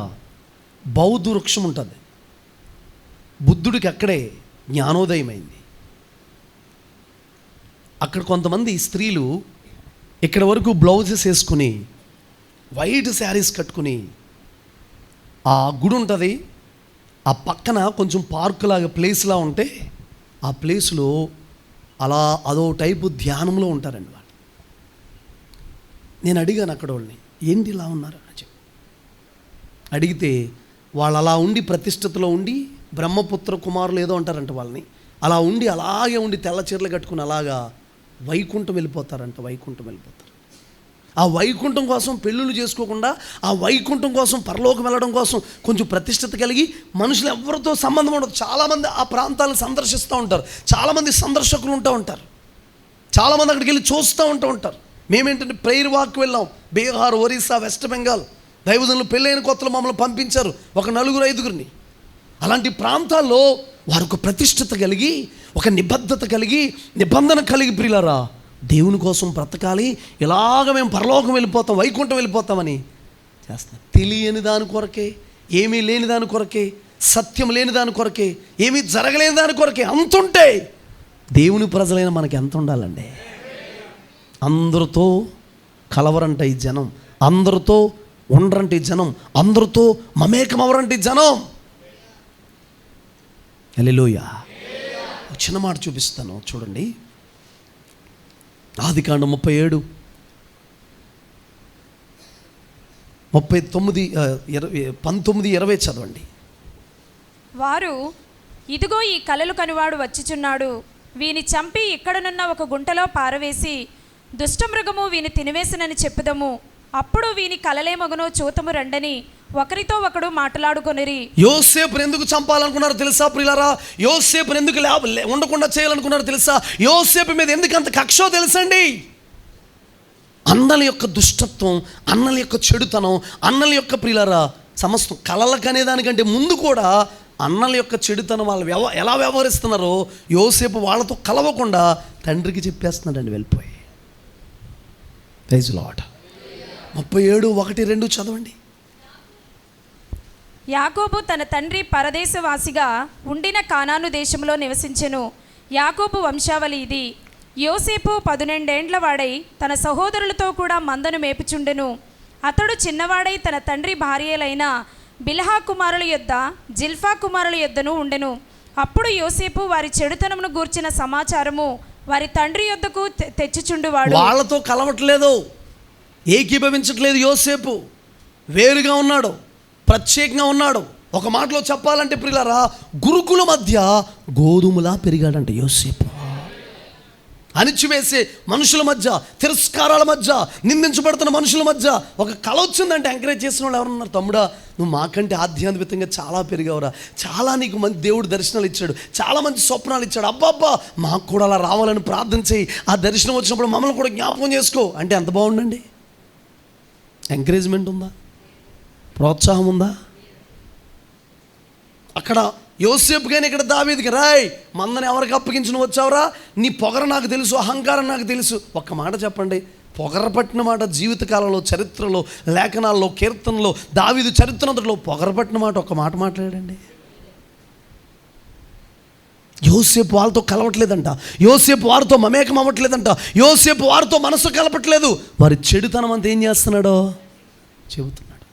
బౌద్ధ వృక్షం ఉంటుంది. బుద్ధుడికి అక్కడే జ్ఞానోదయం అయింది. అక్కడ కొంతమంది స్త్రీలు ఇక్కడ వరకు బ్లౌజెస్ వేసుకుని వైట్ శారీస్ కట్టుకుని ఆ గుడి ఉంటుంది, ఆ పక్కన కొంచెం పార్కు లాగా ప్లేస్లా ఉంటే ఆ ప్లేస్లో అలా అదో టైపు ధ్యానంలో ఉంటారండి వాళ్ళు. నేను అడిగాను అక్కడ వాళ్ళని, ఏంటి ఇలా ఉన్నారు అని చెప్పి అడిగితే వాళ్ళు అలా ఉండి ప్రతిష్టతలో ఉండి బ్రహ్మపుత్ర కుమారులు ఏదో అంటారంట వాళ్ళని, అలా ఉండి అలాగే ఉండి తెల్ల చీరలు కట్టుకుని అలాగా వైకుంఠం వెళ్ళిపోతారంట. వైకుంఠం వెళ్ళిపోతారు. ఆ వైకుంఠం కోసం పెళ్ళిళ్ళు చేసుకోకుండా ఆ వైకుంఠం కోసం పరలోకం వెళ్ళడం కోసం కొంచెం ప్రతిష్టత కలిగి మనుషులు ఎవరితో సంబంధం ఉండదు. చాలామంది ఆ ప్రాంతాలను సందర్శిస్తూ ఉంటారు, చాలామంది సందర్శకులు ఉంటూ ఉంటారు, చాలామంది అక్కడికి వెళ్ళి చూస్తూ ఉంటారు. మేమేంటంటే ప్రేయర్ వాక్ వెళ్ళాం, బీహార్, ఒరిస్సా, వెస్ట్ బెంగాల్. దైవజనులు పెళ్ళైన కొత్తలో మమ్మల్ని పంపించారు, ఒక 4-5 అలాంటి ప్రాంతాల్లో వారు ఒక ప్రతిష్టత కలిగి ఒక నిబద్ధత కలిగి నిబంధన కలిగి ప్రియులారా దేవుని కోసం బ్రతకాలి, ఇలాగ మేము పరలోకం వెళ్ళిపోతాం, వైకుంఠం వెళ్ళిపోతామని చేస్తాం. తెలియని దాని కొరకే, ఏమీ లేని దాని కొరకే, సత్యం లేని దాని కొరకే, ఏమీ జరగలేని దాని కొరకే అంతుంటే దేవుని ప్రజలైన మనకి ఎంత ఉండాలండి? అందరితో కలవరంట ఈ జనం, అందరితో ఉండరంటే జనం, అందరితో మమేకం అవరంటే జనం. హల్లెలూయా. చిన్న మాట చూపిస్తాను చూడండి. ఆదికాండం 37, 19, 20 చదవండి. వారు, ఇదిగో ఈ కలలు కనువాడు వచ్చిచున్నాడు, వీని చంపి ఇక్కడనున్న ఒక గుంటలో పారవేసి దుష్టమృగము వీని తినివేసినని చెప్పుదము, అప్పుడు వీని కలలేమగునో చూతము రండని ఒకరితో ఒకడు మాట్లాడుకొనిరి. యోసేపుని ఎందుకు చంపాలనుకున్నారో తెలుసా ప్రియులారా? యోసేపుని ఎందుకు ఉండకుండా చేయాలనుకున్నారో తెలుసా? యోసేపు మీద ఎందుకు అంత కక్షో తెలుసండి? అన్నల యొక్క దుష్టత్వం, అన్నల యొక్క చెడుతనం, అన్నల యొక్క ప్రియులారా సమస్తం కలలకు అనేదానికంటే ముందు కూడా అన్నల యొక్క చెడుతనం వాళ్ళు ఎలా వ్యవహరిస్తున్నారో యోసేపు వాళ్ళతో కలవకుండా తండ్రికి చెప్పేస్తున్నాడండి వెళ్ళిపోయి. Praise lord. 37, 1, 2 చదవండి. యాకోబు తన తండ్రి పరదేశవాసిగా ఉండిన కానాను దేశంలో నివసించెను. యాకోబు వంశావళి ఇది. యోసేపు 12 ఏండ్ల వాడై తన సహోదరులతో కూడా మందను మేపుచుండెను. అతడు చిన్నవాడై తన తండ్రి భార్యలైన బిల్హా కుమారుల యొద్ద, జిల్ఫా కుమారుల యొద్దను ఉండెను. అప్పుడు యోసేపు వారి చెడుతనమును గూర్చిన సమాచారము వారి తండ్రి యొద్దకు తెచ్చుచుండువాడు. వాళ్ళతో కలవట్లేదు, ఏకీభవించట్లేదు. యోసేపు వేరుగా ఉన్నాడు, ప్రత్యేకంగా ఉన్నాడు. ఒక మాటలో చెప్పాలంటే ప్రియులారా గురుకుల మధ్య గోధుమలా పెరిగాడంట యోసేపు. అణిచివేసే మనుషుల మధ్య, తిరస్కారాల మధ్య, నిందించబడుతున్న మనుషుల మధ్య ఒక కళ వచ్చిందంటే ఎంకరేజ్ చేసిన వాళ్ళు ఎవరున్నారు? తమ్ముడా, నువ్వు మాకంటే ఆధ్యాత్మికంగా చాలా పెరిగావురా, చాలా నీకు మంచి దేవుడు దర్శనాలు ఇచ్చాడు, చాలా మంచి స్వప్నాలు ఇచ్చాడు, అబ్బాబ్బా మాకు కూడా అలా రావాలని ప్రార్థన చేయి, ఆ దర్శనం వచ్చినప్పుడు మమ్మల్ని కూడా జ్ఞాపకం చేసుకో అంటే ఎంత బాగుండండి. ఎంకరేజ్మెంట్ ఉందా? ప్రోత్సాహం ఉందా? అక్కడ యోసేపు కానీ ఇక్కడ దావీదుకి, రాయ్ మందని ఎవరికి అప్పగించిన వచ్చావురా, నీ పొగర నాకు తెలుసు, అహంకారం నాకు తెలుసు. ఒక్క మాట చెప్పండి, పొగర పట్టిన మాట జీవితకాలంలో, చరిత్రలో, లేఖనాల్లో, కీర్తనలో, దావీదు చరిత్రలో పొగర పట్టిన మాట ఒక్క మాట మాట్లాడండి. యోసేపు వాళ్ళతో కలవట్లేదంట, యోసేపు వారితో మమేకం అవ్వట్లేదంట, యోసేపు వారితో మనసు కలపట్లేదు. వారి చెడుతనం అంతా ఏం చేస్తున్నాడో చెబుతున్నాడు.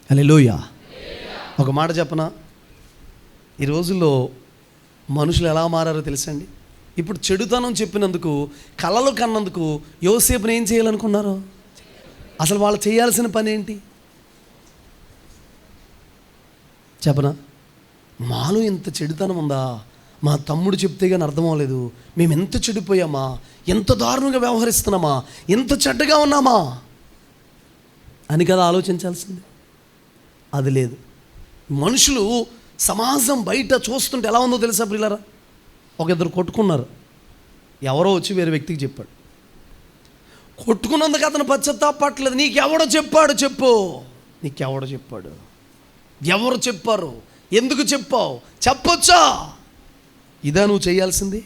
హల్లెలూయా. ఒక మాట చెప్పనా, ఈ రోజుల్లో మనుషులు ఎలా మారారో తెలుసండి? ఇప్పుడు చెడుతనం చెప్పినందుకు, కలలు కన్నందుకు యోసేపుని ఏం చేయాలనుకున్నారు? అసలు వాళ్ళు చేయాల్సిన పని ఏంటి చెప్పనా? మాలో ఇంత చెడుతనం ఉందా, మా తమ్ముడు చెప్తే కానీ అర్థం అవ్వలేదు, మేము ఎంత చెడిపోయామా, ఎంత దారుణంగా వ్యవహరిస్తున్నామా, ఎంత చెడ్డగా ఉన్నామా అని కదా ఆలోచించాల్సింది. అది లేదు. మనుషులు సమాజం బయట చూస్తుంటే ఎలా ఉందో తెలుసా ప్రియులారా? ఒక ఇద్దరు కొట్టుకున్నారు, ఎవరో వచ్చి వేరే వ్యక్తికి చెప్పాడు. కొట్టుకున్నందుకు అతను పశ్చాత్తాపట్లేదు. నీకెవడో చెప్పాడు చెప్పు, నీకెవడో చెప్పాడు, ఎవరు చెప్పారు, ఎందుకు చెప్పావు, చెప్పొచ్చా? ఇదా నువ్వు చేయాల్సింది?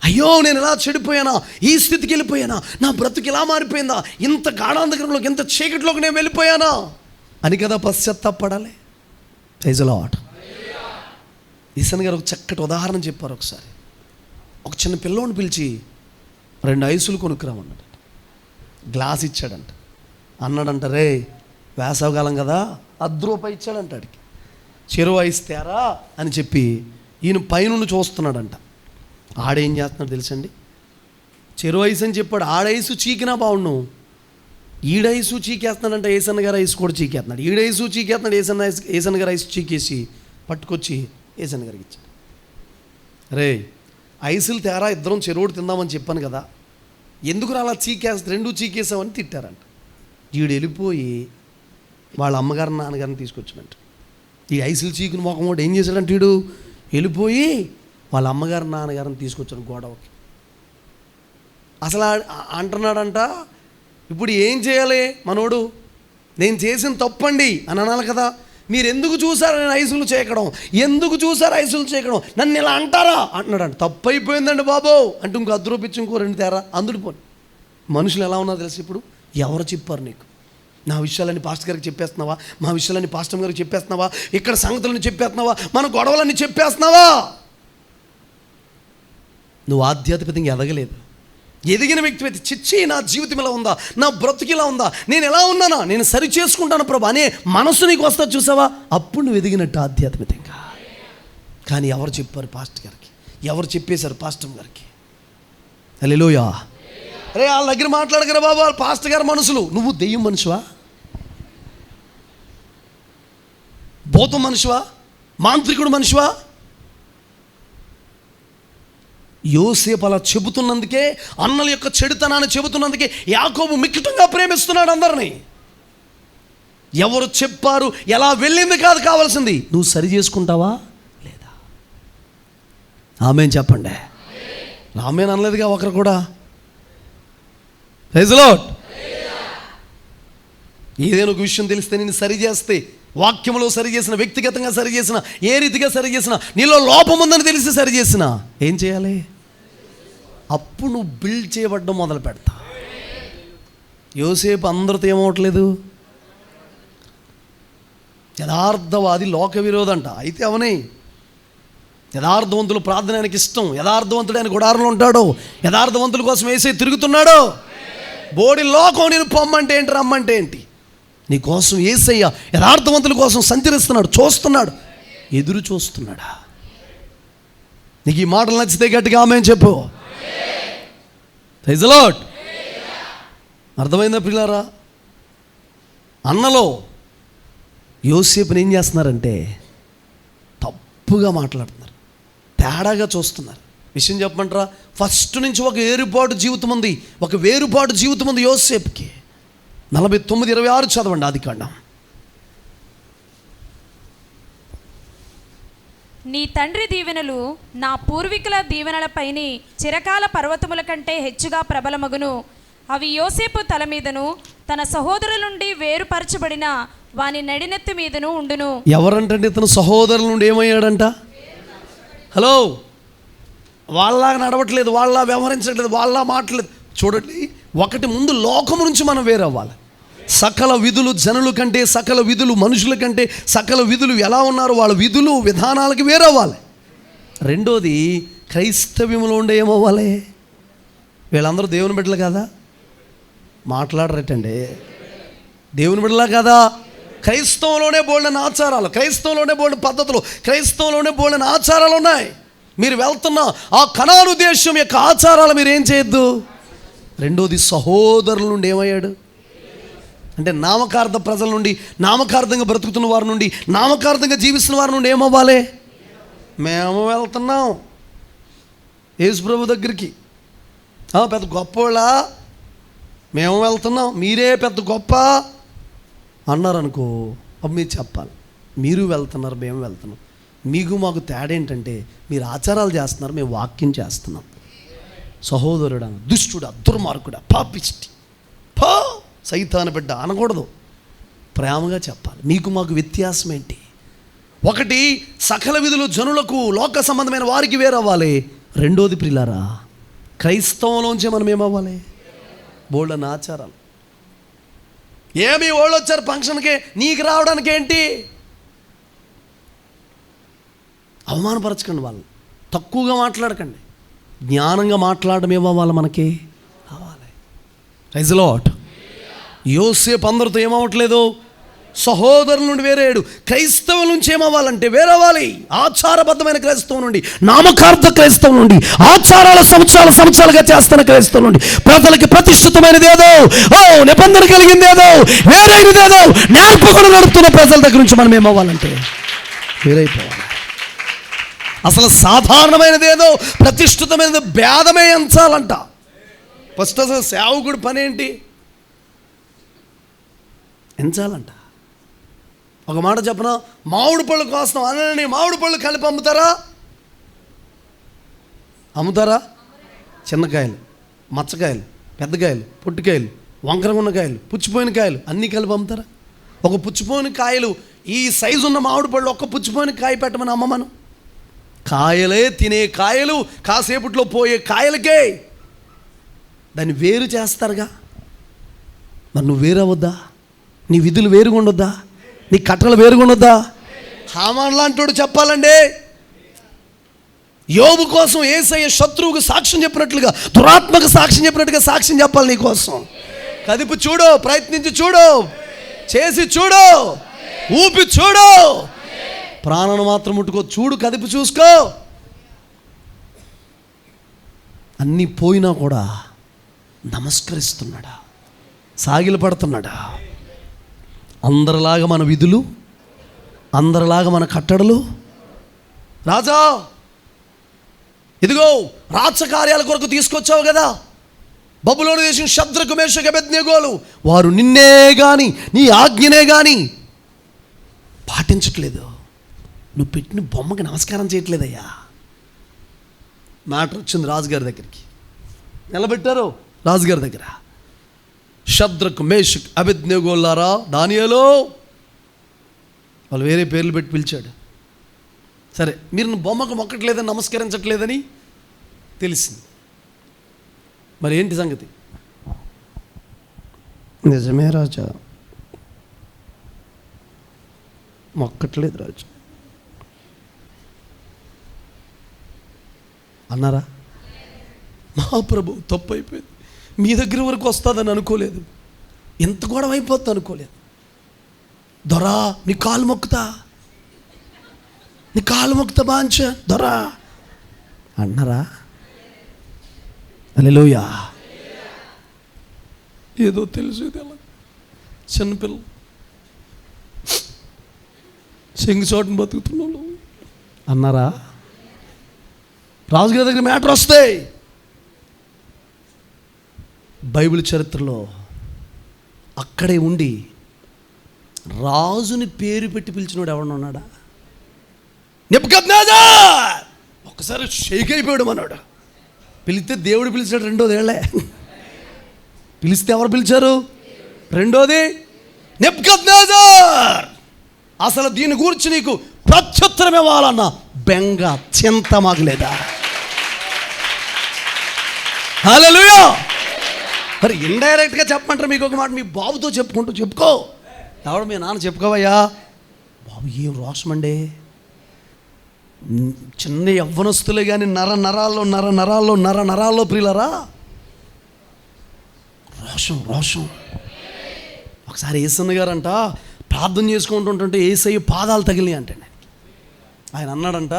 అయ్యో నేను ఇలా చెడిపోయానా, ఈ స్థితికి వెళ్ళిపోయానా, నా బ్రతుకు ఇలా మారిపోయిందా, ఇంత గాఢాంధకరంలోకి, ఇంత చీకటిలోకి నేను వెళ్ళిపోయానా అని కదా పశ్చాత్తాపడాలి. Praise the Lord. ఈసన్ గారు ఒక చక్కటి ఉదాహరణ చెప్పారు ఒకసారి. ఒక చిన్న పిల్లోని పిలిచి 2 ఐసులు కొనుక్కురామన్నాడు. గ్లాస్ ఇచ్చాడంట. అన్నాడంట, రే వేసవకాలం కదా, ₹10 ఇచ్చాడంట. ఆడికి చెరువు ఐస్ తేరా అని చెప్పి ఈయన పైనుండి చూస్తున్నాడంట. ఆడేం చేస్తున్నాడు తెలుసండి, చెరువు ఐస్ అని చెప్పాడు. ఆడైసు చీకినా బాగుండు, ఈడైసు చీకేస్తున్నాడంట. ఏసన్న గారు ఐసు కూడా చీకేస్తున్నాడు. ఈడైసు చీకేస్తున్నాడు. ఏసన్న గారు ఐసు చీకేసి పట్టుకొచ్చి ఏసన్న గారికి ఇచ్చాడు. రే ఐసులు తేరా, ఇద్దరం చెరువుడు తిందామని చెప్పాను కదా, ఎందుకు అలా రెండూ చీకేసామని తిట్టారంట. ఈడు వెళ్ళిపోయి వాళ్ళ అమ్మగారు నాన్నగారిని తీసుకొచ్చాడంట. ఈ ఐసులు చీకిన మొఖం కూడా ఏం చేశాడంటే వీడు వెళ్ళిపోయి వాళ్ళ అమ్మగారు నాన్నగారిని తీసుకొచ్చాడు గొడవకి. అసలు అంటున్నాడంట, ఇప్పుడు ఏం చేయాలి మనోడు, నేను చేసిన తప్పండి అని అనాలి కదా. మీరు ఎందుకు చూసారు నేను ఐసులు చేయకడం, ఎందుకు చూసారు ఐసులు చేయకడం, నన్ను ఇలా అంటారా అంటున్నాడంట. తప్పు అయిపోయిందండి బాబు అంటే ఇంకో ₹10 ఇంకో 2 తేరా అందుడిపోను. మనుషులు ఎలా ఉన్నారు తెలుసు, ఇప్పుడు ఎవరు చెప్పారు నీకు, నా విషయాలన్నీ పాస్టర్ గారికి చెప్పేస్తున్నావా, మా విషయాలన్నీ పాస్టర్ గారికి చెప్పేస్తున్నావా, ఇక్కడ సంగతులన్నీ చెప్పేస్తున్నావా, మన గొడవలన్నీ చెప్పేస్తున్నావా? నువ్వు ఆధ్యాత్మికంగా ఎదగలేదు. ఎదిగిన వ్యక్తి అయితే చిచ్చి నా జీవితం ఇలా ఉందా, నా బ్రతుకు ఇలా ఉందా, నేను ఎలా ఉన్నానా, నేను సరి చేసుకుంటాను ప్రభు అనే మనసు నీకు వస్తా చూసావా, అప్పుడు నువ్వు ఎదిగినట్టు ఆధ్యాత్మికంగా. కానీ ఎవరు చెప్పారు పాస్టర్ గారికి, ఎవరు చెప్పేశారు పాస్టర్ గారికి? హల్లెలూయా. అరే వాళ్ళ దగ్గర మాట్లాడగరా బాబు, వాళ్ళ పాస్టర్ గారు మనుషులు. నువ్వు దెయ్యం మనుషువా, భూతం మనుషువా, మాంత్రికుడు మనుషువా? యోసేపు అలా చెబుతున్నందుకే, అన్నల యొక్క చెడుతనాన్ని చెబుతున్నందుకే యాకోబు మిక్కుటంగా ప్రేమిస్తున్నాడు అందరినీ. ఎవరు చెప్పారు, ఎలా వెళ్ళింది కాదు కావాల్సింది, నువ్వు సరి చేసుకుంటావా లేదా? ఆమేన్ చెప్పండి. ఆమేన్ అనలేదుగా ఒకరు కూడా. Praise the lord. ఏదైనా ఒక విషయం తెలిస్తే నేను సరి చేస్తే, వాక్యంలో సరి చేసిన, వ్యక్తిగతంగా సరి చేసిన, ఏ రీతిగా సరి చేసిన, నీలో లోపం ఉందని తెలిసి సరి చేసిన, ఏం చేయాలి? అప్పుడు నువ్వు బిల్డ్ చేయబడ్డం మొదలు పెడతా. యోసేపు అందరితో ఏమవట్లేదు, యథార్థవాది లోక విరోధంట. అయితే అవనే యథార్థవంతులు ప్రార్థన ఆయనకి ఇష్టం. యథార్థవంతుడు ఆయన గుడారంలో ఉంటాడు. యథార్థవంతుల కోసం వేసే తిరుగుతున్నాడు. బోడి లోకం నేను పొమ్మంటే ఏంటి, రమ్మంటే ఏంటి, నీ కోసం యేసయ్య యథార్థవంతుల కోసం సంచరిస్తున్నాడు, చూస్తున్నాడు, ఎదురు చూస్తున్నాడా? నీకు ఈ మాటలు నచ్చితే గట్టిగా ఆమేన్ చెప్పు. Praise the lord. అర్థమైందా పిల్లారా? అన్నలో యోసేపుని ఏం చేస్తున్నారంటే తప్పుగా మాట్లాడుతున్నారు, తేడాగా చూస్తున్నారు. విషయం చెప్పమంటారా? ఫస్ట్ నుంచి ఒక వేరుపాటు జీవితం ఉంది, ఒక వేరుపాటు జీవితం ఉంది యోసేపుకి. 49:26 చదవండి ఆదికాండం. నీ తండ్రి దీవెనలు నా పూర్వీకుల దీవెనలపైని చిరకాల పర్వతముల కంటే హెచ్చుగా ప్రబలమగును. అవి యోసేపు తల మీదను తన సహోదరుల నుండి వేరుపరచబడిన వాని నడినెత్తి మీదను ఉండును. ఎవరంటే ఇతను సహోదరుల నుండి ఏమయ్యాడంట? హలో, వాళ్ళ నడవట్లేదు, వాళ్ళ వ్యవహరించట్లేదు, వాళ్ళ మాట్లేదు. చూడండి, ఒకటి ముందు లోకము నుంచి మనం వేరవ్వాలి. సకల విధులు జనుల కంటే, సకల విధులు మనుషుల కంటే, సకల విధులు ఎలా ఉన్నారు వాళ్ళ విధులు విధానాలకి వేరవ్వాలి. రెండోది క్రైస్తవ్యంలో ఉండే ఏమవ్వాలి? వీళ్ళందరూ దేవుని బిడ్డలు కదా, మాట్లాడరటండి, దేవుని బిడ్డలా కదా. క్రైస్తవంలోనే బోల్డెన్ ఆచారాలు, క్రైస్తవంలోనే బోల్డెన్ పద్ధతులు, క్రైస్తవంలోనే బోల్డెన్ ఆచారాలు ఉన్నాయి. మీరు వెళ్తున్న ఆ కనాను దేశం యొక్క ఆచారాలు మీరు ఏం చేయొద్దు. రెండోది సహోదరుల నుండి ఏమయ్యాడు అంటే నామకార్థ ప్రజల నుండి, నామకార్థంగా బ్రతుకుతున్న వారి నుండి, నామకార్థంగా జీవిస్తున్న వారి నుండి ఏమవ్వాలి? మేము వెళ్తున్నాం యేసు ప్రభు దగ్గరికి, పెద్ద గొప్పవాళ్ళ, మేము వెళ్తున్నాం, మీరే పెద్ద గొప్ప అన్నారనుకో, అప్పుడు మీరు చెప్పాలి, మీరు వెళ్తున్నారు, మేము వెళ్తున్నాం, మీకు మాకు తేడా ఏంటంటే మీరు ఆచారాలు చేస్తున్నారు, మేము వాక్యం చేస్తున్నాం. సహోదరుడా, దుష్టుడా, దుర్మార్గుడా, పాపిష్టి, సైతాను బిడ్డ అనకూడదు, ప్రేమగా చెప్పాలి. మీకు మాకు వ్యత్యాసం ఏంటి? ఒకటి సకల విధులు జనులకు, లోక సంబంధమైన వారికి వేరవ్వాలి. రెండోది ప్రియులారా, క్రైస్తవంలోంచే మనం ఏమవ్వాలి? బోల్డన్ ఆచారాలు. ఏమి వాళ్ళు వచ్చారు ఫంక్షన్కి, నీకు రావడానికి ఏంటి? అవమానపరచకండి, వాళ్ళని తక్కువగా మాట్లాడకండి. జ్ఞానంగా మాట్లాడడం ఏమవ్వాలి మనకి కావాలి. Praise the lord. యోసేపు అందరితో ఏమవ్వట్లేదు, సహోదరుల నుండి వేరేడు. క్రైస్తవుల నుంచి ఏమవ్వాలంటే వేరవ్వాలి. ఆచారబద్ధమైన క్రైస్తవం నుండి, నామకార్థ క్రైస్తవం నుండి, ఆచారాల సంవత్సరాలుగా చేస్తున్న క్రైస్తవం నుండి, ప్రజలకి ప్రతిష్ఠితమైనది ఏదో, నిబంధన కలిగింది ఏదో, వేరైనది ఏదో నేర్పకుండా నడుపుతున్న ప్రజల దగ్గర నుంచి మనం ఏమవ్వాలంటే వేరైపోవాలి. అసలు సాధారణమైనది ఏదో, ప్రతిష్ఠితమైనది భేదమే ఎంచాలంట. ఫస్ట్ అసలు సేవకుడి పని ఏంటి? ఎంచాలంట. ఒక మాట చెప్పనా, మామిడి పళ్ళు కోస్తాం అనని మామిడి పళ్ళు కలిపి అమ్ముతారా? చిన్నకాయలు, మచ్చకాయలు, పెద్దకాయలు, పొట్టికాయలు, వంకరగా ఉన్న కాయలు, పుచ్చిపోయిన కాయలు అన్నీ కలిపి అమ్ముతారా? ఒక పుచ్చిపోయిన కాయలు, ఈ సైజు ఉన్న మామిడి పళ్ళు ఒక్క పుచ్చిపోయిన కాయ పెట్టమని అమ్మమను. కాయలే తినే కాయలు, కాసేపట్లో పోయే కాయలకే దాన్ని వేరు చేస్తారుగా. మరి నువ్వు వేరవద్దా? నీ విధులు వేరుగా ఉండొద్దా? నీ కట్టలు వేరుగా ఉండొద్దా? హామాన్ లాంటోడు చెప్పాలండి. యోబు కోసం యేసయ్య శత్రువుకు సాక్ష్యం చెప్పినట్లుగా, దురాత్మకు సాక్ష్యం చెప్పినట్టుగా సాక్ష్యం చెప్పాలి నీ కోసం. కదిపి చూడు, ప్రయత్నించి చూడు, చేసి చూడు, ఊపి చూడు, ప్రాణాన్ని మాత్రం ముట్టుకో. చూడు, కదిపి చూసుకో. అన్నీ పోయినా కూడా నమస్కరిస్తున్నాడా, సాగిల పడుతున్నాడా? అందరిలాగా మన విధులు, అందరిలాగా మన కట్టడలు. రాజా, ఇదిగో రాజకార్యాల కొరకు తీసుకొచ్చావు కదా, బబులోను దేశం శద్రకు మేషకు అబేద్నెగోలు, వారు నిన్నే కానీ నీ ఆజ్ఞనే కానీ పాటించట్లేదు. నువ్వు పెట్టిన బొమ్మకి నమస్కారం చేయట్లేదయ్యా. మ్యాటర్ వచ్చింది రాజుగారి దగ్గరికి. నిలబెట్టారు రాజుగారి దగ్గర. శద్రకు మేషక్ అబేద్నెగోలారా, దానియేలు, వాళ్ళు వేరే పేర్లు పెట్టి పిలిచాడు. సరే, మీరు బొమ్మకు మొక్కట్లేదని, నమస్కరించట్లేదని తెలిసింది. మరి ఏంటి సంగతి? నిజమే రాజా, మొక్కట్లేదు రాజు అన్నారా? మహాప్రభు, తప్పు అయిపోయింది, మీ దగ్గర వరకు వస్తుందని అనుకోలేదు, ఎంత గొడవ అయిపోద్ది అనుకోలేదు. దొరా, నీ కాలు మొక్కుతా బాంచ దొరా అన్నారా? హల్లెలూయా. ఏదో తెలుసు, ఎలా చిన్నపిల్ల చెంగు చోటును బతుకుతున్నాడు అన్నారా? రాజుగారి దగ్గర మ్యాటర్ వస్తాయి. బైబిల్ చరిత్రలో అక్కడే ఉండి రాజుని పేరు పెట్టి పిలిచినోడు ఎవడన్నా ఉన్నాడా? నెబుకద్నెజర్ ఒక్కసారి షేక్ అయిపోయాడు మనోడు. పిలిస్తే దేవుడు పిలిచాడు. రెండోది ఏళ్లే పిలిస్తే ఎవరు పిలిచారు? రెండోది నెబుకద్నెజర్. అసలు దీని గురించి నీకు ప్రత్యుత్తరం ఇవ్వాలన్న బెంగ, చింత మాగలేదా? హల్లెలూయా. మరి ఇండైరెక్ట్గా చెప్పమంటారు మీకు ఒక మాట, మీ బాబుతో చెప్పుకో. ఎవడు మీ నాన్న చెప్పుకోవయ్యా, బాబు ఏం రోషమండే, చిన్న యవ్వనస్తులే కానీ నరాల్లో ప్రియులరా రోషం. ఒకసారి యేసన్న గారంట ప్రార్థన చేసుకుంటుంటే యేసయ్య పాదాలు తగిలినాయి అంటే ఆయన అన్నాడంట,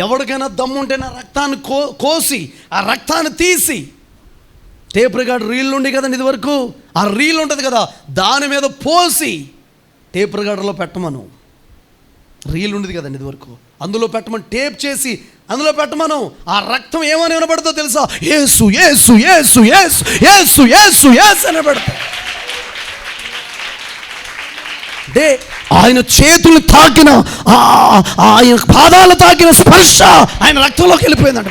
ఎవరికైనా దమ్ముంటే నా రక్తాన్ని కోసి ఆ రక్తాన్ని తీసి, టేప్ రికార్డ్ రీల్ ఉండి కదండి ఇది వరకు, ఆ రీల్ ఉంటుంది కదా, దాని మీద పోసి టేప్ రికార్డర్లో పెట్టమను. రీల్ ఉండేది కదండి ఇది వరకు, అందులో పెట్టమని, టేప్ చేసి అందులో పెట్టమను. ఆ రక్తం ఏమని వినబడుతుందో తెలుసా? యేసు యేసు యేసు యేసు యేసు యేసు యేసు అని పెడతా. అంటే ఆయన చేతులు తాకిన, ఆయన పాదాలు తాకిన స్పర్శ ఆయన రక్తంలోకి వెళ్ళిపోయిందంట.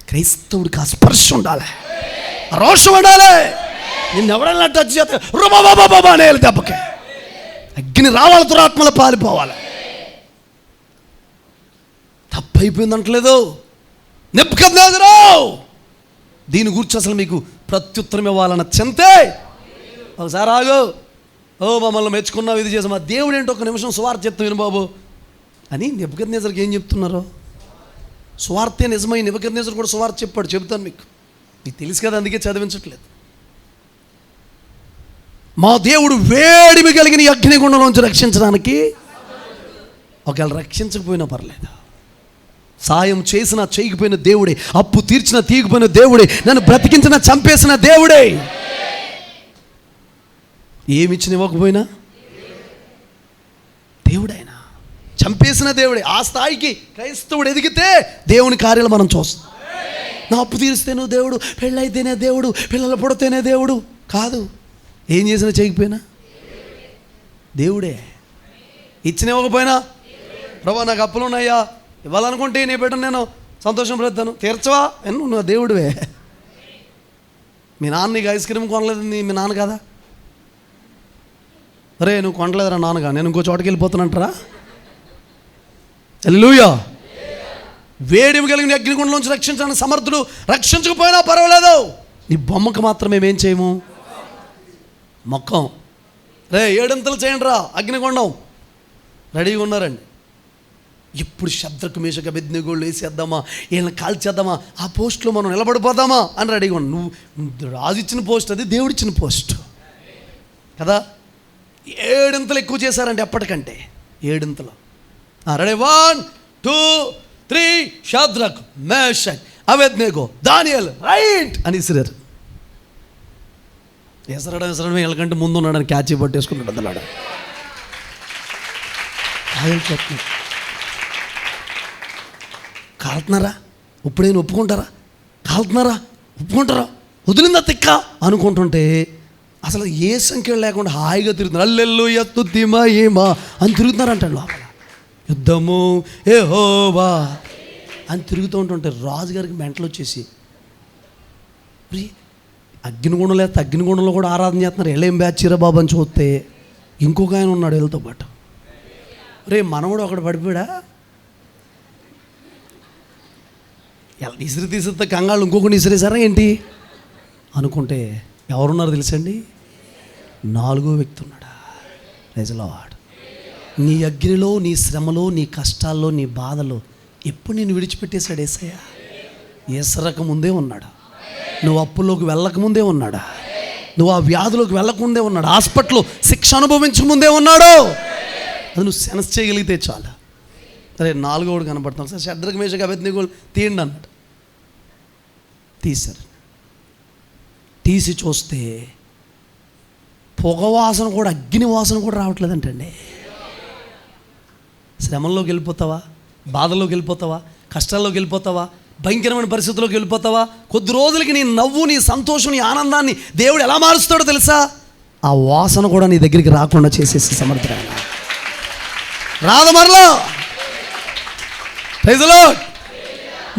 క్రైస్తవుడికి ఆ స్పర్శ ఉండాలి, రోషం ఉండాలి. నిన్ను ఎవరైనా టచ్ చేస్తే రుబాబాబాబా అనేయాలి, దెబ్బకి అగ్ని రావాలి, దురాత్మలు పాలిపోవాలి. తప్పైపోయింది అంటలేదు నెబుకద్నెజరు. దీని గురించి అసలు మీకు ప్రత్యుత్తరం ఇవ్వాలన్న చింతే. ఒకసారి ఆగు, మమ్మల్ని మెచ్చుకున్నావు, ఇది చేసాం, మా దేవుడు ఏంటో ఒక నిమిషం సువార్త చెప్తాం విను బాబు అని నెబుకద్నెజరుకి ఏం చెప్తున్నారు? సువార్తే నిజమై నెబుకద్నెజరు కూడా సువార్త చెప్పాడు, చెబుతాను మీకు తెలుసు కదా, అందుకే చదివించట్లేదు. మా దేవుడు వేడిమి కలిగిన ఈ అగ్నిగుండంలోంచి రక్షించడానికి, ఒకవేళ రక్షించకపోయినా పర్లేదు, సాయం చేసిన చేయకపోయిన దేవుడే, అప్పు తీర్చిన తీయకపోయిన దేవుడే, నన్ను బ్రతికించిన చంపేసిన దేవుడే, ఏమిచ్చిన ఇవ్వకపోయినా దేవుడైనా, చంపేసిన దేవుడే. ఆ స్థాయికి క్రైస్తవుడు ఎదిగితే దేవుని కార్యాలు మనం చూస్తాం. నా అప్పు తీరిస్తేనే దేవుడు, పెళ్ళైతేనే దేవుడు, పిల్లలు పుడితేనే దేవుడు కాదు. ఏం చేసినా చేయకపోయినా దేవుడే. ఇచ్చిన ఇవ్వకపోయినా, ప్రభా నాకు అప్పులు ఉన్నాయా, ఇవ్వాలనుకుంటే నీ బిడ్డను నేను సంతోషం పెడతాను, తీర్చవా, నువ్వు దేవుడివే. మీ నాన్న నీకు ఐస్ క్రీమ్ కొనలేదు, మీ నాన్న కదా, అరే నువ్వు కొనలేదురా నాన్నగా, నేను ఇంకో చోటకి వెళ్ళిపోతానంటారా? హల్లెలూయా. వేడిమి కలిగిన అగ్నిగుండంలోంచి రక్షించడానికి సమర్థుడు. రక్షించకపోయినా పర్వాలేదు, నీ బొమ్మకు మాత్రం మేమేం చేయము, మొక్కం. రే 7 చేయండి రా అగ్నిగుండం, రెడీగా ఉన్నారండి. ఇప్పుడు శద్రకు మేషకు అబేద్నెగోళ్ళు వేసేద్దామా, వీళ్ళని కాల్చేద్దామా, ఆ పోస్ట్లో మనం నిలబడిపోదామా అని రెడీగా ఉన్నాం. నువ్వు రాజు ఇచ్చిన పోస్ట్, అది దేవుడిచ్చిన పోస్ట్ కదా. 7 ఎక్కువ చేశారండి ఎప్పటికంటే, 7. రెడీ 1 2 3 షద్రకు మేషక్ అబేద్నెగో దానియేలు రైట్ అని ఇసిరారు. ఎసరడం వీళ్ళకంటే ముందు ఉన్నాడని క్యాచ్ పట్టేసుకున్నాడు అందులాడ. కాలుతున్నారా, ఇప్పుడైనా ఒప్పుకుంటారా, కాలుతున్నారా, ఒప్పుకుంటారా, వదిలిందా తిక్క అనుకుంటుంటే అసలు ఏ సంఖ్య లేకుండా హాయిగా తిరుగుతున్నారు. హల్లెలూయా స్తుతి మహిమ అని తిరుగుతున్నారంటాడు లోపల. యుద్ధము యెహోవా అని తిరుగుతూ ఉంటుంటే రాజుగారికి మెంటలు వచ్చేసి, అగ్నిగుండం లేకపోతే అగ్నిగుండంలో కూడా ఆరాధన చేస్తున్నారు, ఎళ్ళేం బ్యాచిరా బాబు అని చూస్తే ఇంకొక ఆయన ఉన్నాడు వీళ్ళతో పాటు. రే మనవడు ఒకడు పడిపోయాడా, ఇసిరి తీసితే కంగాళ్ళు ఇంకొకటి ఇసిరేసారా ఏంటి అనుకుంటే ఎవరున్నారు తెలుసండి, 4వ వ్యక్తి ఉన్నాడా. Praise the lord. నీ అగ్నిలో, నీ శ్రమలో, నీ కష్టాల్లో, నీ బాధలో ఎప్పుడు నేను విడిచిపెట్టేశాడు యేసయ్య. ఎసరక ముందే ఉన్నాడు, నువ్వు అప్పుల్లోకి వెళ్ళకముందే ఉన్నాడా, నువ్వు ఆ వ్యాధిలోకి వెళ్ళకముందే ఉన్నాడు, హాస్పిటల్లో శిక్ష అనుభవించకముందే ఉన్నాడు. అది నువ్వు సెన్స్ చేయగలిగితే చాలు. సరే 4వోడు కనపడుతున్నాడు, సార్ షద్రకు మేషకు అబేద్నెగోలు తీయండి అన్నాడు. తీశారు. తీసి చూస్తే పొగ వాసన కూడా, అగ్ని వాసన కూడా రావట్లేదంటండి. శ్రమంలోకి వెళ్ళిపోతావా, బాధల్లోకి వెళ్ళిపోతావా, కష్టాల్లోకి వెళ్ళిపోతావా, భయంకరమైన పరిస్థితుల్లోకి వెళ్ళిపోతావా, కొద్ది రోజులకి నీ నవ్వు, నీ సంతోషం, నీ ఆనందాన్ని దేవుడు ఎలా మారుస్తాడో తెలుసా, ఆ వాసన కూడా నీ దగ్గరికి రాకుండా చేసేసి సమర్థుడు రాదు మరలా. Praise the lord.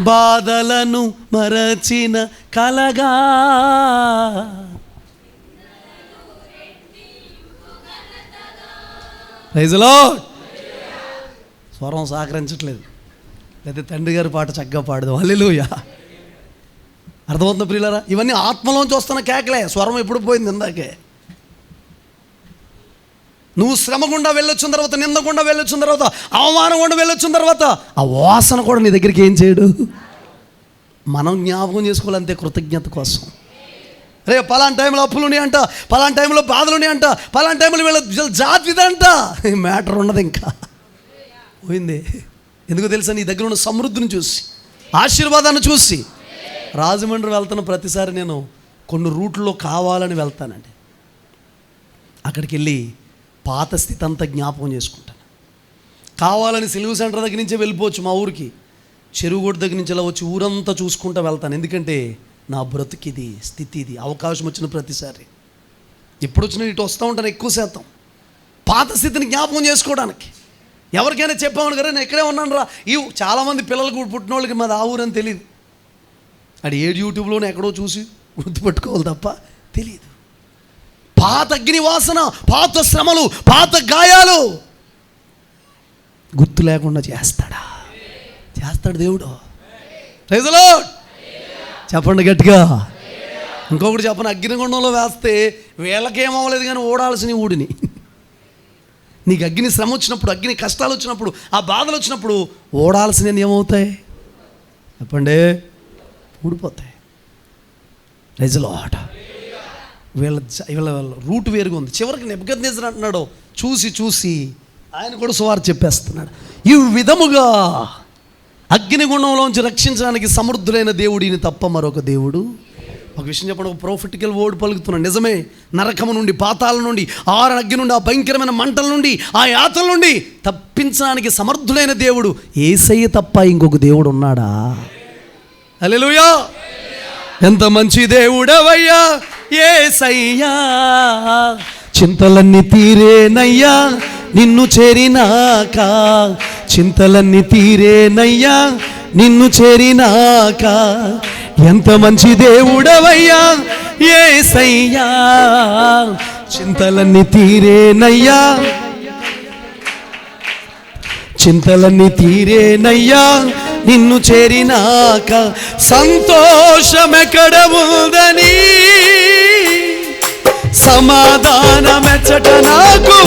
బాధలను మరచిన కలగా, ప్రైజ్ ది లార్డ్. స్వరం సహకరించట్లేదు, లేదా తండ్రి గారి పాట చక్కగా పాడదాం. హల్లెలూయా. అర్థమవుతుంది ప్రియులారా, ఇవన్నీ ఆత్మలోంచి వస్తున్న కేకలే, స్వరం ఎప్పుడు పోయింది ఇందాకే. నువ్వు శ్రమ గుండా వెళ్ళొచ్చిన తర్వాత, నింద గుండా వెళ్ళొచ్చిన తర్వాత, అవమానం గుండా వెళ్ళొచ్చిన తర్వాత ఆ వాసన కూడా నీ దగ్గరికి ఏం చేయడు, మనం జ్ఞాపకం చేసుకోవాలంతే కృతజ్ఞత కోసం. రే పలానా టైంలో అప్పులు ఉన్నాయి అంట, పలానా టైంలో బాధలు ఉన్నాయి అంట, పలానా టైంలో వీళ్ళ జాతిదంట, మ్యాటర్ ఉన్నది ఇంకా పోయింది. ఎందుకు తెలుసా, నీ దగ్గర ఉన్న సమృద్ధిని చూసి, ఆశీర్వాదాన్ని చూసి. రాజమండ్రి వెళ్తున్న ప్రతిసారి నేను కొన్ని రూట్లో కావాలని వెళ్తానండి. అక్కడికి వెళ్ళి పాత స్థితి అంతా జ్ఞాపకం చేసుకుంటాను. కావాలని సిలువు సెంటర్ దగ్గర నుంచే వెళ్ళిపోవచ్చు మా ఊరికి, చెరువుగొడ్డు దగ్గర నుంచి ఇలా వచ్చి ఊరంతా చూసుకుంటూ వెళ్తాను. ఎందుకంటే నా బ్రతుకిది, స్థితి ఇది. అవకాశం వచ్చిన ప్రతిసారి, ఎప్పుడు వచ్చినా ఇటు వస్తూ ఉంటాను ఎక్కువ శాతం, పాత స్థితిని జ్ఞాపకం చేసుకోవడానికి. ఎవరికైనా చెప్పామని కదా, నేను ఇక్కడే ఉన్నాను రా, చాలామంది పిల్లలకు పుట్టిన వాళ్ళకి మాది ఆ ఊరని తెలియదు. అది యూట్యూబ్లోనే ఎక్కడో చూసి గుర్తుపెట్టుకోవాలి తప్ప తెలియదు. పాత అగ్ని వాసన, పాత శ్రమలు, పాత గాయాలు గుర్తు లేకుండా చేస్తాడు దేవుడు. Praise the lord. చెప్పండి గట్టిగా. ఇంకొకటి చెప్పండి, అగ్నిగుండంలో వేస్తే వీళ్ళకేమవ్వలేదు కానీ ఓడాల్సిన ఊడిని. నీకు అగ్ని శ్రమ వచ్చినప్పుడు, అగ్ని కష్టాలు వచ్చినప్పుడు, ఆ బాధలు వచ్చినప్పుడు ఓడాల్సినవి ఏమవుతాయి, చెప్పండి, ఊడిపోతాయి. రెజలాట్. వీళ్ళ రూట్ వేరుగా ఉంది. చివరికి నెబుకద్నెజర్ అంటున్నాడు, చూసి ఆయన కూడా సువార్త చెప్పేస్తున్నాడు, ఈ విధముగా అగ్నిగుండంలోంచి రక్షించడానికి సమర్థులైన దేవుడిని తప్ప మరొక దేవుడు. ఒక విషయం చెప్పండి, ఒక ప్రొఫెటికల్ వర్డ్ పలుకుతున్నాడు. నిజమే, నరకము నుండి, పాతాల నుండి, ఆరు అగ్ని నుండి, ఆ భయంకరమైన మంటల నుండి, ఆ యాతల నుండి తప్పించడానికి సమర్థులైన దేవుడు యేసయ్య తప్ప ఇంకొక దేవుడు ఉన్నాడా? హల్లెలూయా. ఎంత మంచి దేవుడవయ్యా యేసయ్యా, చింతలన్నీ తీరేనయ్యా నిన్ను చేరినాక, చింతలన్నీ తీరేనయ్యా నిన్ను చేరినాక. ఎంత మంచి దేవుడవయ్యా యేసయ్యా, చింతలన్నీ తీరేనయ్యా, చింతలన్నీ తీరేనయ్యా నిన్ను చేరినాక. సంతోషమెక్కడ ఉందని, సమాధానమెచ్చట నాకు,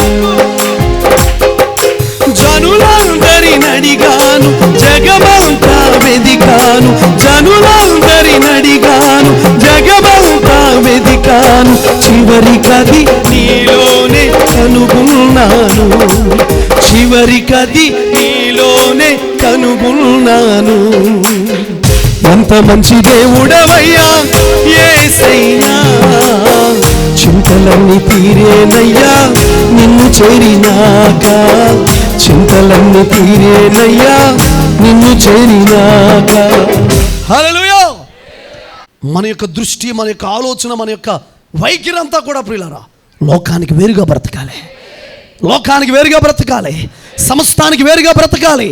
జనులందరిని అడిగాను, జగమంతా వెదికాను, జనులందరిని అడిగాను, జగమంతా వెదికాను, చివరికది నీలోనే కనుగొన్నాను, చివరికది నీలోనే కనుగొన్నాను. ఎంత మంచి దేవుడవయ్యా యేసయ్యా, చింతలన్నీ తీరేనయ్యా నిన్ను చేరినాక, చింతలన్నీ తీరేనయ్యా నిన్ను చేరినాక. హల్లెలూయా. మన యొక్క దృష్టి, మన యొక్క ఆలోచన, మన యొక్క వైఖరి అంతా కూడా ప్రియులారా లోకానికి వేరుగా బ్రతకాలి, లోకానికి వేరుగా బ్రతకాలి, సమస్తానికి వేరుగా బ్రతకాలి.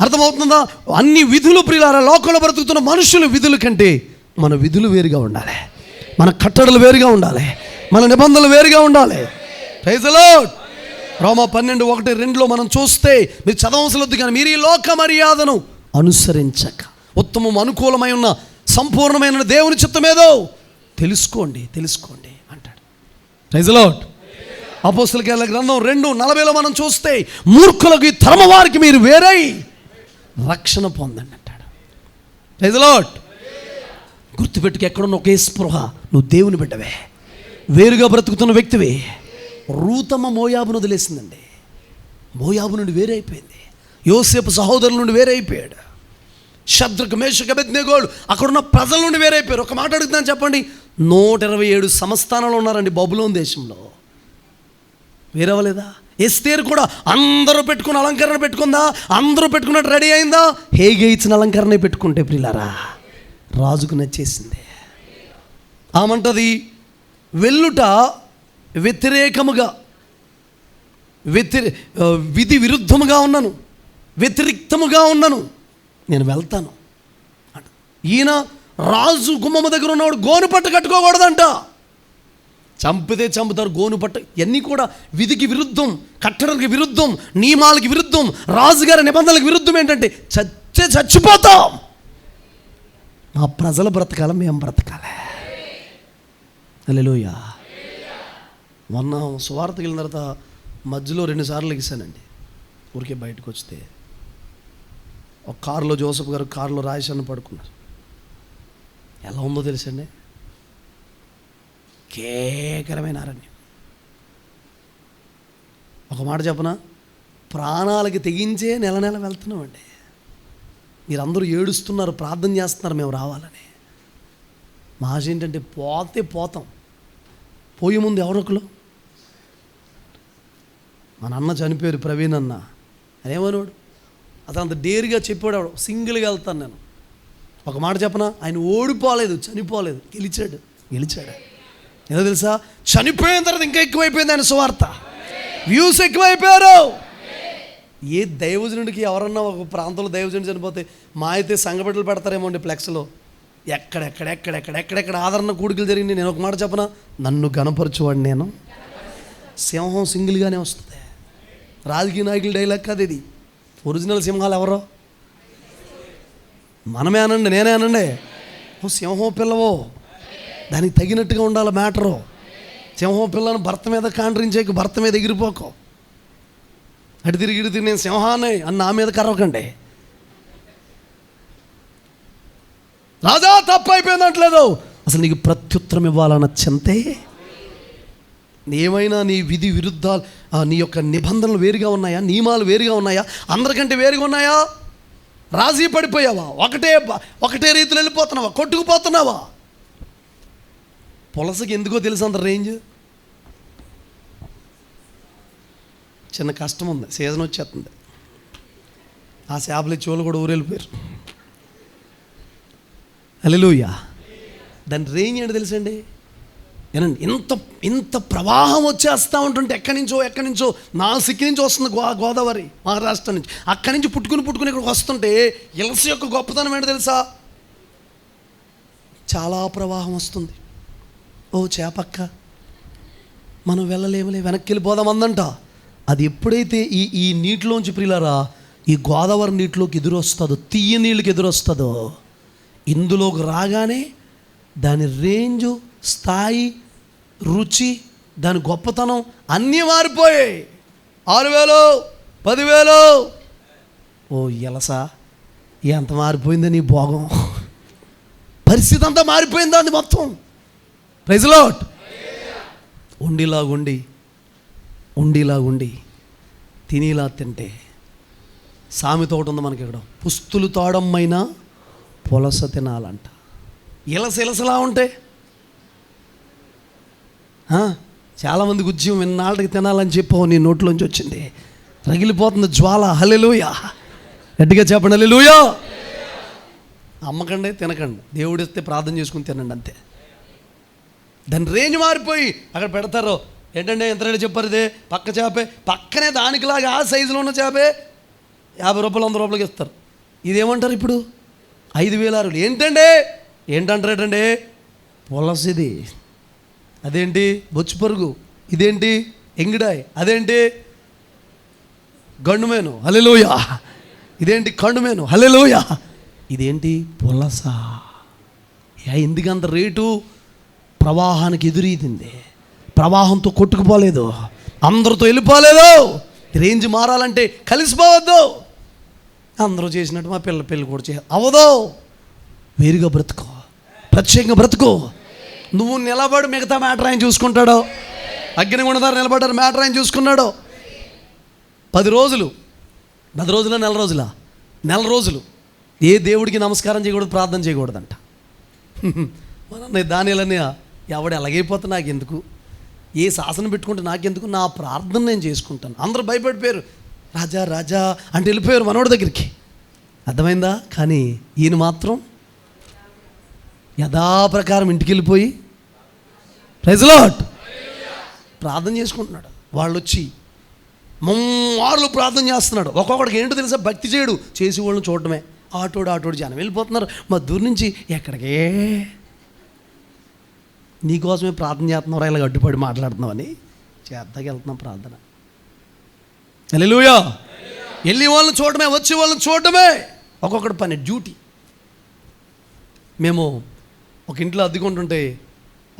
అర్థమవుతుందా? అన్ని విధులు ప్రియులారా లోకంలో బ్రతుకుతున్న మనుషుల విధుల కంటే మన విధులు వేరుగా ఉండాలి, మన కట్టడలు వేరుగా ఉండాలి, మన నిబంధనలు వేరుగా ఉండాలి. Praise the lord. రోమా 12:1-2 మనం చూస్తే, మీరు చదవవలసిన వద్దు కానీ, మీరు ఈ లోక మర్యాదను అనుసరించక ఉత్తమం అనుకూలమై ఉన్న సంపూర్ణమైన దేవుని చిత్తమేదో తెలుసుకోండి అంటాడు. Praise the lord. అపోస్తలుల కార్యాల గ్రంథం 2:40 మనం చూస్తే, మూర్ఖులకు ఈ తరమ వారికి మీరు వేరై రక్షణ పొందండి అంటాడు. Praise the lord. గుర్తుపెట్టుకు, ఎక్కడున్న ఒకే స్పృహ, నువ్వు దేవుని బిడ్డవే, వేరుగా బ్రతుకుతున్న వ్యక్తివే. రూతమ్మ మోయాబును వదిలేసిందండి, మోయాబు నుండి వేరే అయిపోయింది, యోసేపు సహోదరుల నుండి వేరే అయిపోయాడు, షద్రకు మేషకు అబేద్నెగోలు అక్కడున్న ప్రజల నుండి వేరే అయిపోయారు. ఒక మాట అడుగుతున్నాను చెప్పండి, 127 సంస్థానాలు ఉన్నారండి బబులోను దేశంలో, వేరవ్వలేదా? ఎస్తేరు కూడా అందరూ పెట్టుకున్న అలంకరణ పెట్టుకుందా? అందరూ పెట్టుకున్నట్టు రెడీ అయిందా? హేగే ఇచ్చిన అలంకరణ పెట్టుకుంటే ప్రియులారా రాజుకు నచ్చేసింది. ఆమంటది, వెళ్ళుట వ్యతిరేకముగా, విధి విరుద్ధముగా ఉన్నాను, వ్యతిరిక్తముగా ఉన్నాను, నేను వెళ్తాను అంట. ఈయన రాజు గుమ్మమ్మ దగ్గర ఉన్నవాడు గోను పట్ట కట్టుకోకూడదంట, చంపితే చంపుతారు గోను పట్ట. ఇవన్నీ కూడా విధికి విరుద్ధం, కట్టడలకు విరుద్ధం, నియమాలకి విరుద్ధం, రాజుగారి నిబంధనలకు విరుద్ధం. ఏంటంటే చచ్చిపోతాం. మా ప్రజల బ్రతకాల, మేము బ్రతకాలి. హల్లెలూయా. మొన్న సువార్తకి వెళ్ళిన తర్వాత మధ్యలో 2 సార్లు లెగిసానండి, ఊరికే బయటకు వస్తే. ఒక కారులో జోసఫ్ గారు కారులో రాయేషన్న పడుకున్నారు. ఎలా ఉందో తెలుసండి, కేకరమైన అరణ్యం. ఒక మాట చెప్పనా, ప్రాణాలకి తెగించే నెల వెళ్తున్నామండి. మీరందరూ ఏడుస్తున్నారు, ప్రార్థన చేస్తున్నారు మేము రావాలని. మా ఆశ ఏంటంటే పోతే పోతాం, పోయే ముందు ఎవరొకరు. మా నాన్న చనిపోయారు, ప్రవీణ్ అన్న. అదేమన్నాడు, అతను అంత డేర్గా చెప్పాడు, సింగిల్గా వెళ్తాను నేను. ఒక మాట చెప్పనా, ఆయన ఓడిపోలేదు, చనిపోలేదు, గెలిచాడు. ఏదో తెలుసా, చనిపోయిన తర్వాత ఇంకా ఎక్కువైపోయింది ఆయన సువార్త, వ్యూస్ ఎక్కువైపోయారు. ఏ దైవజనుడికి ఎవరన్నా ఒక ప్రాంతంలో దైవజనుడు చనిపోతే మా అయితే సంఘబిడ్డలు పెడతారేమో అండి ఫ్లెక్స్లో. ఎక్కడెక్కడ ఆదరణ కూడికలు జరిగింది. నేను ఒక మాట చెప్పనా, నన్ను గణపరచువాడు నేను. సింహం సింగిల్గానే వస్తుంది. రాజకీయ నాయకుల డైలాగ్ కాదు ఇది. ఒరిజినల్ సింహాలు ఎవరో మనమే అనండి, నేనే అనండి. సింహం పిల్లవో, దానికి తగినట్టుగా ఉండాలి మ్యాటరు. సింహం పిల్లను భర్త మీద కాండ్రించేకు, భర్త మీద ఎగిరిపోకు. అటు తిరిగి నేను సింహాన్ని అని నా మీద కరవకండి. రాజా తప్పు అయిపోయింది అంటలేదు, అసలు నీకు ప్రత్యుత్తరం ఇవ్వాలన్న చింతే. ఏమైనా నీ విధి విరుద్ధాలు, నీ యొక్క నిబంధనలు వేరుగా ఉన్నాయా, నియమాలు వేరుగా ఉన్నాయా, అందరికంటే వేరుగా ఉన్నాయా? రాజీ పడిపోయావా? ఒకటే రీతిలో వెళ్ళిపోతున్నావా? కొట్టుకుపోతున్నావా? పులసకి ఎందుకో తెలుసు అంత రేంజ్. చిన్న కష్టం ఉంది, సీజన్ వచ్చేస్తుంది. ఆ చేపలు చెవులు కూడా ఊరెళ్ళిపోయారు. హల్లెలూయా. దాని రేంజ్ ఏంటి తెలుసండి? ఏనండి, ఇంత ప్రవాహం వచ్చేస్తూ ఉంటుంటే ఎక్కడి నుంచో నాసిక్ నుంచి వస్తుంది, గోదావరి మహారాష్ట్ర నుంచి, అక్కడి నుంచి పుట్టుకుని ఇక్కడికి వస్తుంటే ఇలస యొక్క గొప్పతనం ఏంటో తెలుసా? చాలా ప్రవాహం వస్తుంది. ఓ చేపక్క, మనం వెళ్ళలేములే, వెనక్కి వెళ్ళిపోదాం అందంట. అది ఎప్పుడైతే ఈ నీటిలోంచి ప్రియులారా, ఈ గోదావరి నీటిలోకి ఎదురొస్తుందో, తీయ నీళ్ళకి ఎదురొస్తుందో, ఇందులోకి రాగానే దాని రేంజు, స్థాయి, రుచి, దాని గొప్పతనం అన్నీ మారిపోయాయి. 6,000, 10,000. ఓ ఎలసా, ఎంత మారిపోయిందో నీ భోగం, పరిస్థితి అంతా మారిపోయిందా అది మొత్తం. Praise lord. ఉండిలాగుండి తినేలా తింటే, సామెత ఒకటి ఉంది మనకి ఇక్కడ, పుస్తులు తాడమ్మైనా పులస తినాలంట. ఇలసలా ఉంటే చాలామందికి ఉద్యమం ఇన్నాళ్ళకి తినాలని చెప్పావు, నీ నోట్లోంచి వచ్చింది, రగిలిపోతుంది జ్వాల. హల్లెలూయా, గట్టిగా చెప్పండి హల్లెలూయా. అమ్మకండి, తినకండి, దేవుడు ఇస్తే ప్రార్థన చేసుకుని తినండి అంతే. దాని రేంజ్ మారిపోయి అక్కడ పెడతారు. ఏంటంటే ఎంత రేటు చెప్పారు? ఇదే పక్క చేపే, పక్కనే దానికిలాగా ఆ సైజులో ఉన్న చేపే 50 రూపాయలు 100 రూపాయలకి ఇస్తారు. ఇదేమంటారు ఇప్పుడు? 5,000, 6,000. ఏంటంటారేటండి? పులసిది. అదేంటి? బొచ్చు పరుగు. ఇదేంటి? ఎంగిడాయ్. అదేంటి? గండుమేను. హల్లెలూయా. ఇదేంటి? కండుమేను. హల్లెలూయా. ఇదేంటి? పులస. ఎందుకంత రేటు? ప్రవాహానికి ఎదురీదింది, ప్రవాహంతో కొట్టుకుపోలేదు, అందరితో వెళ్ళిపోలేదు. రేంజ్ మారాలంటే కలిసిపోవద్దు. అందరూ చేసినట్టు మా పెళ్ళి కూడా అవ్వదు. వేరుగా బ్రతుకో, ప్రత్యేకంగా బ్రతుకో. నువ్వు నిలబడు, మిగతా మ్యాటర్ ఆయన చూసుకుంటాడు. అగ్నిగుండదారు నిలబడ్డారు, మ్యాటర్ ఆయన చూసుకున్నాడు. 10 రోజులు, 10 రోజుల, నెల రోజులు ఏ దేవుడికి నమస్కారం చేయకూడదు, ప్రార్థన చేయకూడదంట. మన దానిలన్నీ ఎవడు ఎలాగైపోతే నాకెందుకు, ఏ శాసనం పెట్టుకుంటే నాకెందుకు, నా ప్రార్థన నేను చేసుకుంటాను. అందరూ భయపడిపోయారు. రాజా అంటే వెళ్ళిపోయారు మనోడి దగ్గరికి. అర్థమైందా? కానీ ఈయన మాత్రం యథాప్రకారం ఇంటికి వెళ్ళిపోయి ప్రైజ్ లార్డ్ ప్రార్థన చేసుకుంటున్నాడు. వాళ్ళు వచ్చి ముమ్మార్లు ప్రార్థన చేస్తున్నాడు. ఒక్కొక్కడికి ఏంటో తెలుసా? భక్తి చేయడు, చేసి వాళ్ళని చూడటమే. ఆటోడు జనం వెళ్ళిపోతున్నారు. మా దూరం నుంచి ఎక్కడికే, నీకోసమే ప్రార్థన చేస్తున్నావు, ఇలా అడ్డుపడి మాట్లాడుతున్నావని చేద్దాకి వెళ్తున్నాం ప్రార్థన. హల్లెలూయా. వెళ్ళి వాళ్ళని చూడటమే, వచ్చి వాళ్ళని చూడటమే. ఒక్కొక్కటి పని, డ్యూటీ. మేము ఒక ఇంట్లో అద్దెకుంటుంటే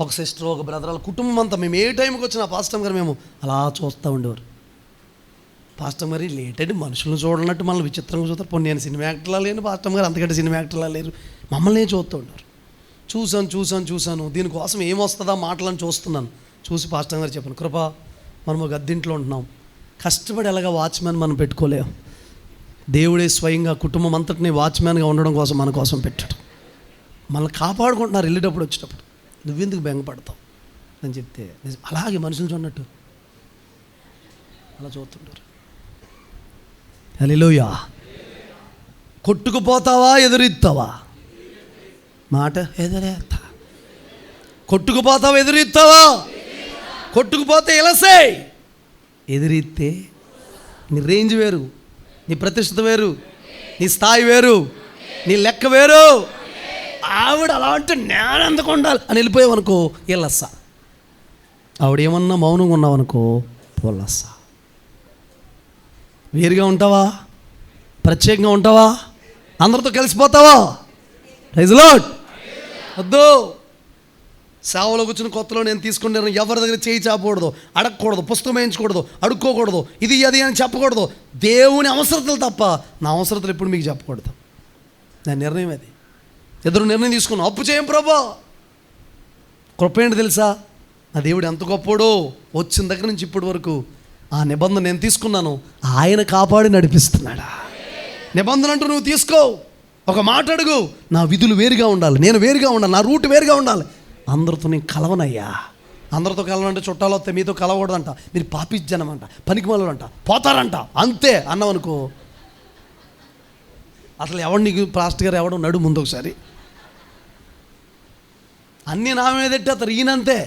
ఒక సిస్టర్, ఒక బ్రదర్, వాళ్ళ కుటుంబం అంతా మేము ఏ టైంకి వచ్చినా పాస్టర్ గారు మేము అలా చూస్తూ ఉండేవారు. పాస్టర్ గారు లేట్ అంటే మనుషులను చూడనట్టు మనల్ని విచిత్రంగా చూస్తారు. పోనీ నేను సినిమా యాక్టర్లా లేను, పాస్టర్ గారు అంతకంటే సినిమా యాక్టర్లా లేరు, మమ్మల్ని చూస్తూ ఉంటారు. చూశాను దీనికోసం ఏమొస్తుందా మాటలను చూస్తున్నాను. చూసి పాస్టర్ గారు చెప్పాను, కృపా మనం ఒక అద్దెంట్లో ఉంటున్నాం, కష్టపడి ఎలాగా వాచ్మ్యాన్ మనం పెట్టుకోలేం, దేవుడే స్వయంగా కుటుంబం అంతటినీ వాచ్మ్యాన్గా ఉండడం కోసం మన కోసం పెట్టాడు. మనల్ని కాపాడుకుంటున్నారు వెళ్ళేటప్పుడు వచ్చేటప్పుడు, నువ్వెందుకు బెంగపడతావు అని చెప్తే అలాగే మనుషులు చూడనట్టు అలా చూస్తుంటారు. హల్లెలూయా. కొట్టుకుపోతావా, ఎదురిస్తావా? మాట ఎదురేస్తా. కొట్టుకుపోతావా, ఎదురిస్తావా? కొట్టుకుపోతే ఎలసే, ఎదిరిస్తే నీ రేంజ్ వేరు, నీ ప్రతిష్ఠత వేరు, నీ స్థాయి వేరు, నీ లెక్క వేరు. ఆవిడ అలా అంటే నేను ఎందుకు ఉండాలి అని వెళ్ళిపోయావనుకో ఎలస. ఆవిడేమన్నా మౌనంగా ఉన్నావనుకో పులస. వేరుగా ఉంటావా, ప్రత్యేకంగా ఉంటావా, అందరితో కలిసిపోతావా? Praise lord. వద్దు. సేవలో కూర్చుని కొత్తలో నేను తీసుకుంటాను, ఎవరి దగ్గర చేయి చాపకూడదు, అడగకూడదు, పుస్తకం వేయించకూడదు, అడుక్కోకూడదు, ఇది అది అని చెప్పకూడదు. దేవుని అవసరతలు తప్ప నా అవసరతలు ఎప్పుడు మీకు చెప్పకూడదు. నా నిర్ణయం అది. ఇద్దరు నిర్ణయం తీసుకున్నాం, అప్పు చేయం ప్రభా. కృప ఏంటి తెలుసా? నా దేవుడు ఎంత గొప్పోడో. వచ్చిన దగ్గర నుంచి ఇప్పటి వరకు ఆ నిబంధన నేను తీసుకున్నాను, ఆయన కాపాడి నడిపిస్తున్నాడా. నిబంధన అంటూ నువ్వు తీసుకో, ఒక మాట అడుగు, నా విధులు వేరుగా ఉండాలి, నేను వేరుగా ఉండాలి, నా రూట్ వేరుగా ఉండాలి. అందరితో నేను కలవనయ్యా. అందరితో కలవాలంటే చుట్టాలు వస్తే మీతో కలవకూడదంట, మీరు పాపిజ్జనమంట, పనికిమాలంట, పోతారంట, అంతే అన్నావనుకో అసలు ఎవడు నీకు పాస్టర్ గారు ఎవడో నడు ముందు ఒకసారి. అన్నీ నా మీద ఎట్టేస్తారు. ఈయనంతే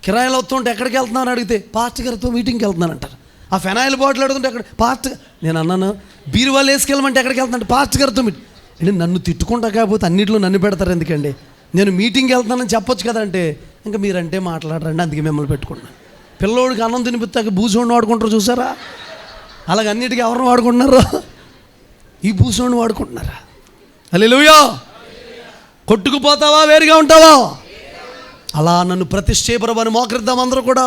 కిరాయిలు వస్తుంటే ఎక్కడికి వెళ్తున్నాను అడిగితే పాస్టర్ గారితో మీటింగ్కి వెళ్తున్నానంటారు. ఆ ఫెనాయిల్ బాటిల్ అడుగుతుంటే ఎక్కడ పాస్టర్, నేను అన్నాను బీరువాళ్ళు వేసుకెళ్ళమంటే ఎక్కడికి వెళ్తున్నాను పాస్టర్ గారితో మీటింగ్. అంటే నన్ను తిట్టుకుంటా కాకపోతే అన్నింటిలో నన్ను పెడతారు ఎందుకండి, నేను మీటింగ్కి వెళ్తున్నానని చెప్పొచ్చు కదంటే ఇంకా మీరంటే మాట్లాడరండి అందుకే మిమ్మల్ని పెట్టుకున్నాను. పిల్లోడికి అన్నం తినిపిస్తాక బూసోడిని వాడుకుంటారు చూసారా, అలాగే అన్నిటికీ ఎవరిని వాడుకుంటున్నారు, ఈ బూసోడిని వాడుకుంటున్నారా. హల్లెలూయా. కొట్టుకుపోతావా వేరుగా ఉంటావా? అలా నన్ను ప్రతిష్ఠేపరమని మోకరిద్దాం అందరూ కూడా.